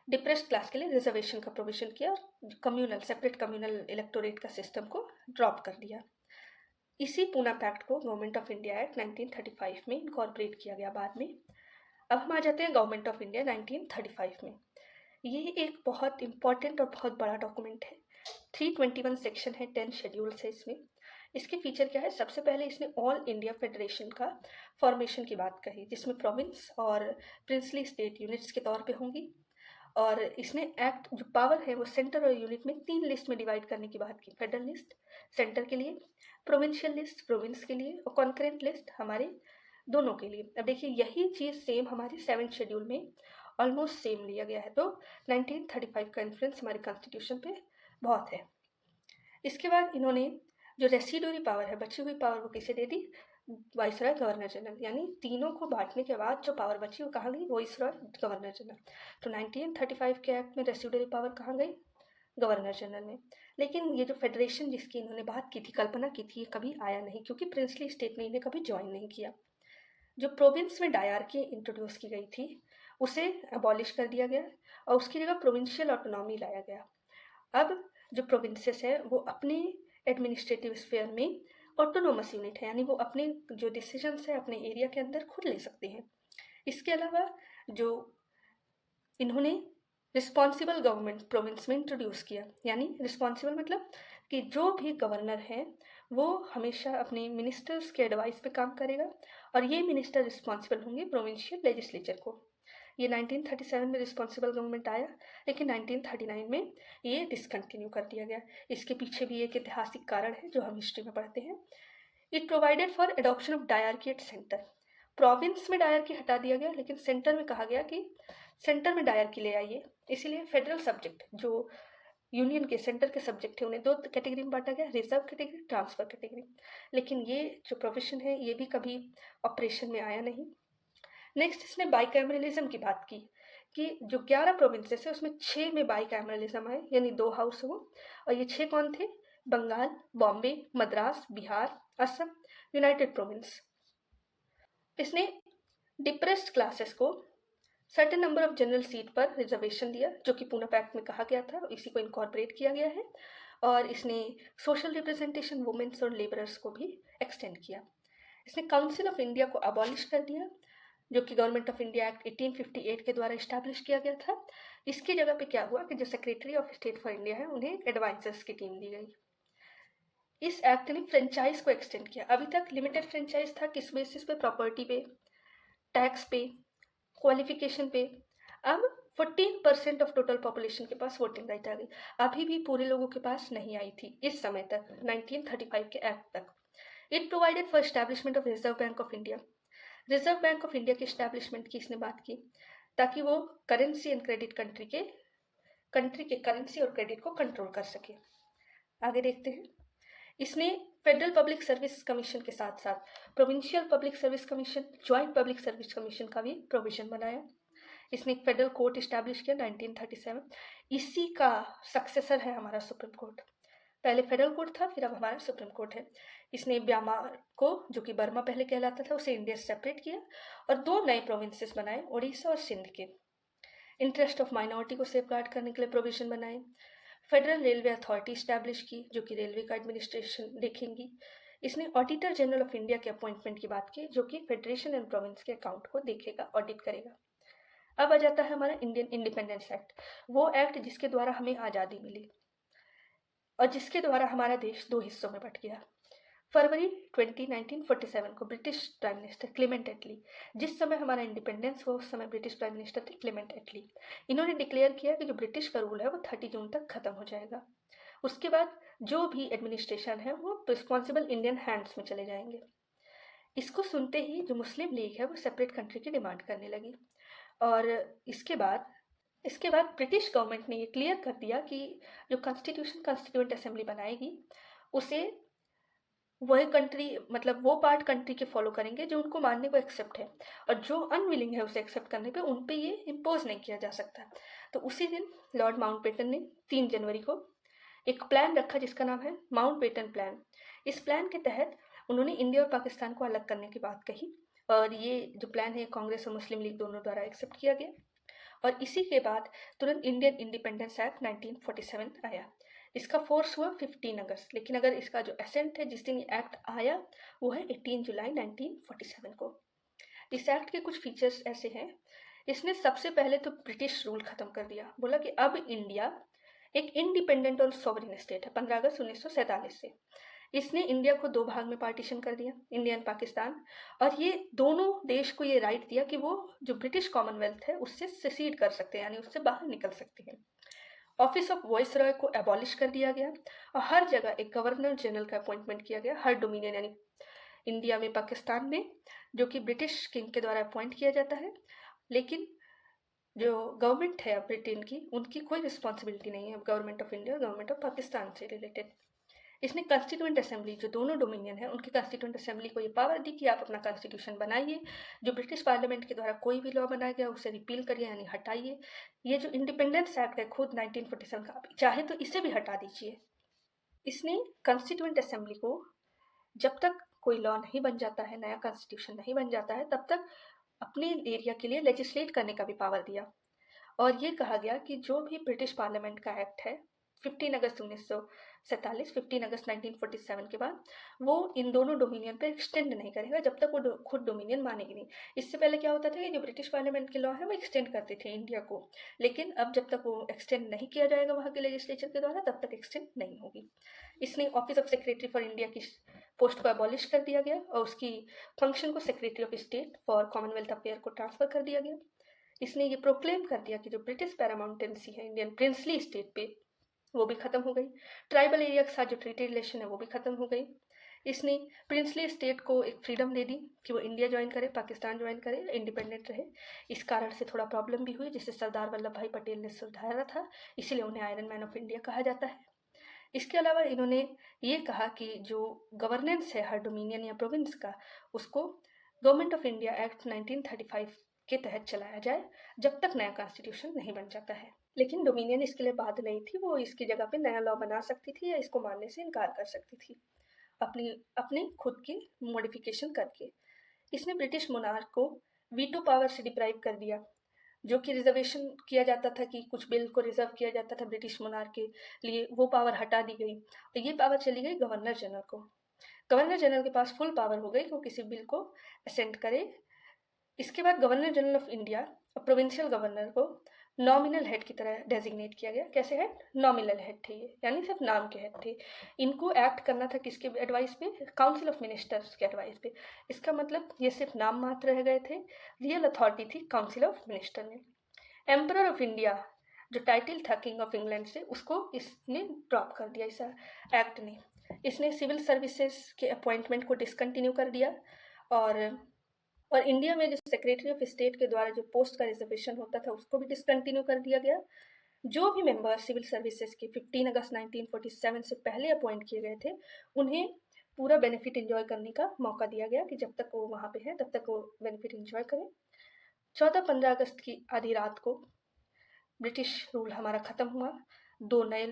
डिप्रेस्ड क्लास के लिए रिजर्वेशन का प्रोविजन किया और कम्युनल सेपरेट कम्युनल इलेक्टोरेट का सिस्टम को ड्रॉप कर दिया। इसी पूना पैक्ट को गवर्नमेंट ऑफ इंडिया एक्ट 1935 में इनकॉर्पोरेट किया गया बाद में। अब हम आ जाते हैं गवर्नमेंट ऑफ इंडिया 1935 में। ये एक बहुत इंपॉर्टेंट और बहुत बड़ा डॉक्यूमेंट है। 321 सेक्शन है, 10 शेड्यूल्स है इसमें। इसके फीचर क्या है, सबसे पहले इसने ऑल इंडिया फेडरेशन का फॉर्मेशन की बात कही, जिसमें प्रोविंस और प्रिंसली स्टेट यूनिट्स के तौर पे होंगी। और इसने एक्ट जो पावर है वो सेंटर और यूनिट में 3 लिस्ट में डिवाइड करने की बात की। फेडरल लिस्ट सेंटर के लिए, प्रोविंशियल लिस्ट प्रोविंस के लिए, और कॉन्करेंट लिस्ट हमारे दोनों के लिए। अब देखिए यही चीज़ सेम हमारे 7th शेड्यूल में ऑलमोस्ट सेम लिया गया है। तो 1935 का इन्फ्लुएंस हमारे कॉन्स्टिट्यूशन पे बहुत है। इसके बाद इन्होंने जो रेसिडुअरी पावर है, बची हुई पावर, वो किसे दे दी, वाइसरॉय गवर्नर जनरल, यानी तीनों को बांटने के बाद जो पावर बची वो कहाँ गई, वाइसरॉय गवर्नर जनरल। तो 1935 के एक्ट में रेसिडुअरी पावर कहाँ गई, गवर्नर जनरल में। लेकिन ये जो फेडरेशन जिसकी इन्होंने बात की थी, कल्पना की थी, ये कभी आया नहीं, क्योंकि प्रिंसली स्टेट ने इन्हें कभी ज्वाइन नहीं किया। जो प्रोविंस में डायरकी इंट्रोड्यूस की गई थी उसे अबॉलिश कर दिया गया और उसकी जगह प्रोविंशियल ऑटोनॉमी लाया गया। अब जो प्रोविंसेस है वो अपने एडमिनिस्ट्रेटिव स्फीयर में ऑटोनोमस यूनिट है, यानी वो अपने जो डिसीजंस है अपने एरिया के अंदर खुद ले सकते हैं। इसके अलावा जो इन्होंने रिस्पॉन्सिबल गवर्नमेंट प्रोविंस में इंट्रोड्यूस किया, यानी रिस्पॉन्सिबल मतलब कि जो भी गवर्नर है वो हमेशा अपने मिनिस्टर्स के एडवाइस पे काम करेगा, और ये मिनिस्टर रिस्पॉन्सिबल होंगे प्रोविंशियल लेजिस्लेचर को। ये 1937 में रिस्पॉन्सिबल गवर्नमेंट आया, लेकिन 1939 में ये डिसकंटिन्यू कर दिया गया। इसके पीछे भी एक ऐतिहासिक कारण है जो हम हिस्ट्री में पढ़ते हैं। It provided for adoption of dyarchy at centre. Province में डायरकी हटा दिया गया, लेकिन सेंटर में कहा गया कि सेंटर में डायरकी ले आइए। इसीलिए फेडरल सब्जेक्ट जो यूनियन के सेंटर के सब्जेक्ट है उन्हें 2 कैटेगरी में बांटा गया, रिजर्व कैटेगरी, ट्रांसफर कैटेगरी। लेकिन ये जो प्रोविजन है ये भी कभी ऑपरेशन में आया नहीं। नेक्स्ट इसने बाइकैमरलिज्म की बात की कि जो 11 प्रोविंसेस है उसमें 6 में बाइकैमरलिज्म आए, यानी 2 हाउस हो। और ये 6 कौन थे, बंगाल, बॉम्बे, मद्रास, बिहार, असम, यूनाइटेड प्रोविंस। इसने डिप्रेस्ड क्लासेस को certain number of general seat पर रिजर्वेशन दिया, जो कि पूना पैक्ट में कहा गया था, इसी को इनकॉर्पोरेट किया गया है। और इसने सोशल रिप्रेजेंटेशन वुमेन्स और लेबरर्स को भी एक्सटेंड किया। इसने काउंसिल ऑफ इंडिया को अबॉलिश कर दिया, जो कि गवर्नमेंट ऑफ इंडिया एक्ट 1858 के द्वारा इस्टेब्लिश किया गया था। इसकी जगह पे क्या हुआ कि जो secretary of state for India है उन्हें एडवाइजर्स की टीम दी गई। इस एक्ट ने फ्रेंचाइज को एक्सटेंड किया। अभी तक लिमिटेड फ्रेंचाइज था, किस बेसिस पे, प्रॉपर्टी पे, टैक्स पे, क्वालिफिकेशन पे। अब 14% ऑफ टोटल पॉपुलेशन के पास वोटिंग राइट आ गई। अभी भी पूरे लोगों के पास नहीं आई थी इस समय तक, 1935 के एक्ट तक। It provided for establishment of reserve bank of India. Reserve bank of India के एस्टैब्लिशमेंट की इसने बात की, ताकि वो करेंसी एंड क्रेडिट कंट्री के करेंसी और क्रेडिट को कंट्रोल कर सके। आगे देखते हैं। इसने फेडरल पब्लिक सर्विस कमीशन के साथ साथ provincial public service commission, joint public service commission का भी प्रोविजन बनाया। इसने एक फेडरल कोर्ट इस्टेब्लिश किया 1937। इसी का सक्सेसर है हमारा सुप्रीम कोर्ट। पहले फेडरल कोर्ट था, फिर अब हमारा सुप्रीम कोर्ट है। इसने म्यांमार को, जो कि बर्मा पहले कहलाता था, उसे इंडिया से सेपरेट किया और 2 नए प्रोविंसेस बनाए, उड़ीसा और सिंध के। इंटरेस्ट ऑफ माइनॉरिटी को सेफगार्ड करने के लिए प्रोविजन बनाए। फेडरल रेलवे अथॉरिटी इस्टेब्लिश की, जो कि रेलवे का एडमिनिस्ट्रेशन देखेंगी। इसने ऑडिटर जनरल ऑफ इंडिया के अपॉइंटमेंट की बात की, जो कि फेडरेशन एंड प्रोविंस के अकाउंट को देखेगा, ऑडिट करेगा। अब आ जाता है हमारा इंडियन इंडिपेंडेंस एक्ट, वो एक्ट जिसके द्वारा हमें आज़ादी मिली और जिसके द्वारा हमारा देश 2 हिस्सों में बट गया। फरवरी 20, 1947 को ब्रिटिश प्राइम मिनिस्टर क्लेमेंट एटली, जिस समय हमारा इंडिपेंडेंस हुआ उस समय ब्रिटिश प्राइम मिनिस्टर थे क्लेमेंट एटली, इन्होंने डिक्लेयर किया कि जो ब्रिटिश का रूल है वो 30 जून तक खत्म हो जाएगा। उसके बाद जो भी एडमिनिस्ट्रेशन है वो रिस्पॉन्सिबल इंडियन हैंड्स में चले जाएंगे। इसको सुनते ही जो मुस्लिम लीग है वो सेपरेट कंट्री की डिमांड करने लगी और इसके बाद ब्रिटिश गवर्नमेंट ने ये क्लियर कर दिया कि जो कॉन्स्टिट्यूएंट असेंबली बनाएगी उसे वह कंट्री, मतलब वो पार्ट कंट्री के फॉलो करेंगे जो उनको मानने को एक्सेप्ट है, और जो अनविलिंग है उसे एक्सेप्ट करने पे उन पे ये इम्पोज नहीं किया जा सकता। तो उसी दिन लॉर्ड माउंटबेटन ने 3 जनवरी को एक प्लान रखा जिसका नाम है माउंटबेटन प्लान। इस प्लान के तहत उन्होंने इंडिया और पाकिस्तान को अलग करने की बात कही और ये जो प्लान है कांग्रेस और मुस्लिम लीग दोनों द्वारा एक्सेप्ट किया गया। और इसी के बाद तुरंत इंडियन इंडिपेंडेंस एक्ट 1947 आया। इसका फोर्स हुआ 15 अगस्त, लेकिन अगर इसका जो एसेंट है जिस दिन ये एक्ट आया वो है 18 जुलाई 1947 को। इस एक्ट के कुछ फीचर्स ऐसे हैं, इसने सबसे पहले तो ब्रिटिश रूल खत्म कर दिया, बोला कि अब इंडिया एक इंडिपेंडेंट और सॉवरेन स्टेट है 15 अगस्त 1947 से। इसने इंडिया को 2 भाग में पार्टीशन कर दिया, इंडिया एंड पाकिस्तान, और ये दोनों देश को ये राइट दिया कि वो जो ब्रिटिश कॉमनवेल्थ है उससे सेसीड कर सकते हैं, यानी उससे बाहर निकल सकते हैं। ऑफिस ऑफ वॉइस रॉय को एबॉलिश कर दिया गया और हर जगह एक गवर्नर जनरल का अपॉइंटमेंट किया गया, हर डोमिनियन यानी इंडिया में, पाकिस्तान में, जो कि ब्रिटिश किंग के द्वारा अपॉइंट किया जाता है। लेकिन जो गवर्नमेंट है ब्रिटेन की, उनकी कोई रिस्पॉन्सिबिलिटी नहीं है गवर्नमेंट ऑफ इंडिया और गवर्नमेंट ऑफ पाकिस्तान से रिलेटेड। इसने कॉन्स्टिट्यूएंट असेंबली, जो दोनों डोमिनियन है, उनकी कॉन्स्टिट्यूएंट असेंबली को ये पावर दी कि आप अपना कॉन्स्टिट्यूशन बनाइए, जो ब्रिटिश पार्लियामेंट के द्वारा कोई भी लॉ बनाया गया उसे रिपील करिए यानी हटाइए। ये जो इंडिपेंडेंस एक्ट है खुद 1947 का, आप चाहे तो इसे भी हटा दीजिए। इसने कॉन्स्टिट्यूएंट असेंबली को जब तक कोई लॉ नहीं बन जाता है, नया कॉन्स्टिट्यूशन नहीं बन जाता है, तब तक अपने एरिया के लिए लेजिस्लेट करने का भी पावर दिया। और ये कहा गया कि जो भी ब्रिटिश पार्लियामेंट का एक्ट है 15 अगस्त 1947, 15 अगस्त 1947 के बाद वो इन दोनों डोमिनियन पर एक्सटेंड नहीं करेगा जब तक वो खुद डोमिनियन मानेगी नहीं। इससे पहले क्या होता था कि जो ब्रिटिश पार्लियामेंट के लॉ है वो एक्सटेंड करते थे इंडिया को, लेकिन अब जब तक वो एक्सटेंड नहीं किया जाएगा वहाँ के लेजिस्लेचर के द्वारा तब तक एक्सटेंड नहीं होगी। इसने office of secretary for India की पोस्ट को एबॉलिश कर दिया गया और उसकी फंक्शन को secretary of state for Commonwealth affair को ट्रांसफर कर दिया गया। इसने ये प्रोक्लेम कर दिया कि जो ब्रिटिश पैरामाउंटेंसी है इंडियन प्रिंसली स्टेट पे, वो भी खत्म हो गई। ट्राइबल एरिया के साथ जो ट्रीटी रिलेशन है वो भी खत्म हो गई। इसने प्रिंसली स्टेट को एक फ्रीडम दे दी कि वो इंडिया ज्वाइन करे, पाकिस्तान ज्वाइन करे, इंडिपेंडेंट रहे। इस कारण से थोड़ा प्रॉब्लम भी हुई जिसे सरदार वल्लभ भाई पटेल ने सुधारा था, इसीलिए उन्हें आयरन मैन ऑफ इंडिया कहा जाता है। इसके अलावा इन्होंने ये कहा कि जो गवर्नेंस है हर डोमिनियन या प्रोविंस का, उसको गवर्नमेंट ऑफ इंडिया एक्ट 1935 के तहत चलाया जाए जब तक नया कॉन्स्टिट्यूशन नहीं बन जाता है। लेकिन डोमिनियन इसके लिए बात नहीं थी, वो इसकी जगह पे नया लॉ बना सकती थी या इसको मानने से इनकार कर सकती थी अपने खुद की मॉडिफिकेशन करके। इसने ब्रिटिश मोनार्क को वीटो पावर से डिप्राइव कर दिया, जो कि रिजर्वेशन किया जाता था कि कुछ बिल को रिजर्व किया जाता था ब्रिटिश मोनार्क के लिए, वो पावर हटा दी गई और ये पावर चली गई गवर्नर जनरल को। गवर्नर जनरल के पास फुल पावर हो गई कि वो किसी बिल को असेंट करे। इसके बाद गवर्नर जनरल ऑफ इंडिया और प्रोविंशियल गवर्नर को नॉमिनल हेड की तरह डेजिग्नेट किया गया। कैसे हेड? नॉमिनल हेड थे ये, यानी सिर्फ नाम के हेड थे। इनको एक्ट करना था किसके एडवाइस पे? काउंसिल ऑफ मिनिस्टर्स के एडवाइस पे। इसका मतलब ये सिर्फ नाम मात्र रह गए थे, रियल अथॉरिटी थी काउंसिल ऑफ मिनिस्टर में। एम्परर ऑफ इंडिया जो टाइटल था किंग ऑफ इंग्लैंड से, उसको इसने ड्रॉप कर दिया इस एक्ट ने। इसने सिविल सर्विसेज के अपॉइंटमेंट को डिसकंटिन्यू कर दिया और इंडिया में जो सेक्रेटरी ऑफ स्टेट के द्वारा जो पोस्ट का रिजर्वेशन होता था उसको भी डिसकंटिन्यू कर दिया गया। जो भी मेंबर सिविल सर्विसेज के 15 अगस्त 1947 से पहले अपॉइंट किए गए थे उन्हें पूरा बेनिफिट एंजॉय करने का मौका दिया गया कि जब तक वो वहाँ पे हैं तब तक वो बेनिफिट एंजॉय करें। 14-15 अगस्त की आधी रात को ब्रिटिश रूल हमारा ख़त्म हुआ, 2 नए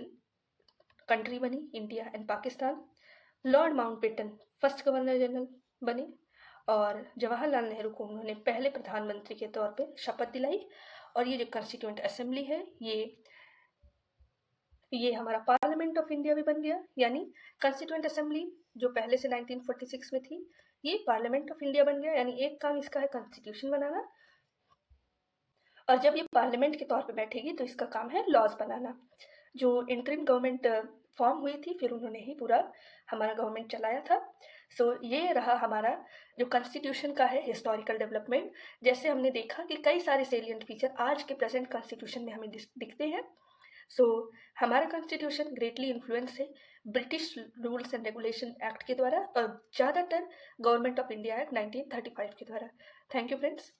कंट्री बनी, India and Pakistan. Lord Mountbatten first governor general बने और जवाहरलाल नेहरू को उन्होंने पहले प्रधानमंत्री के तौर पे शपथ दिलाई। और ये जो कॉन्स्टिट्यूएंट असेंबली है ये हमारा पार्लियामेंट ऑफ इंडिया भी बन गया, यानी कॉन्स्टिट्यूएंट असेंबली जो पहले से 1946 में थी ये पार्लियामेंट ऑफ इंडिया बन गया। यानी एक काम इसका है कॉन्स्टिट्यूशन बनाना, और जब ये पार्लियामेंट के तौर पे बैठेगी तो इसका काम है लॉज बनाना। जो इंटरिम गवर्नमेंट फॉर्म हुई थी फिर उन्होंने ही पूरा हमारा गवर्नमेंट चलाया था। सो ये रहा हमारा जो कॉन्स्टिट्यूशन का है हिस्टोरिकल डेवलपमेंट। जैसे हमने देखा कि कई सारे सेलिएंट फीचर आज के प्रेजेंट कॉन्स्टिट्यूशन में हमें दिखते हैं। सो हमारा कॉन्स्टिट्यूशन ग्रेटली इन्फ्लुएंस है British rules and regulation act के द्वारा और ज़्यादातर गवर्नमेंट ऑफ इंडिया एक्ट 1935 के द्वारा। Thank you friends.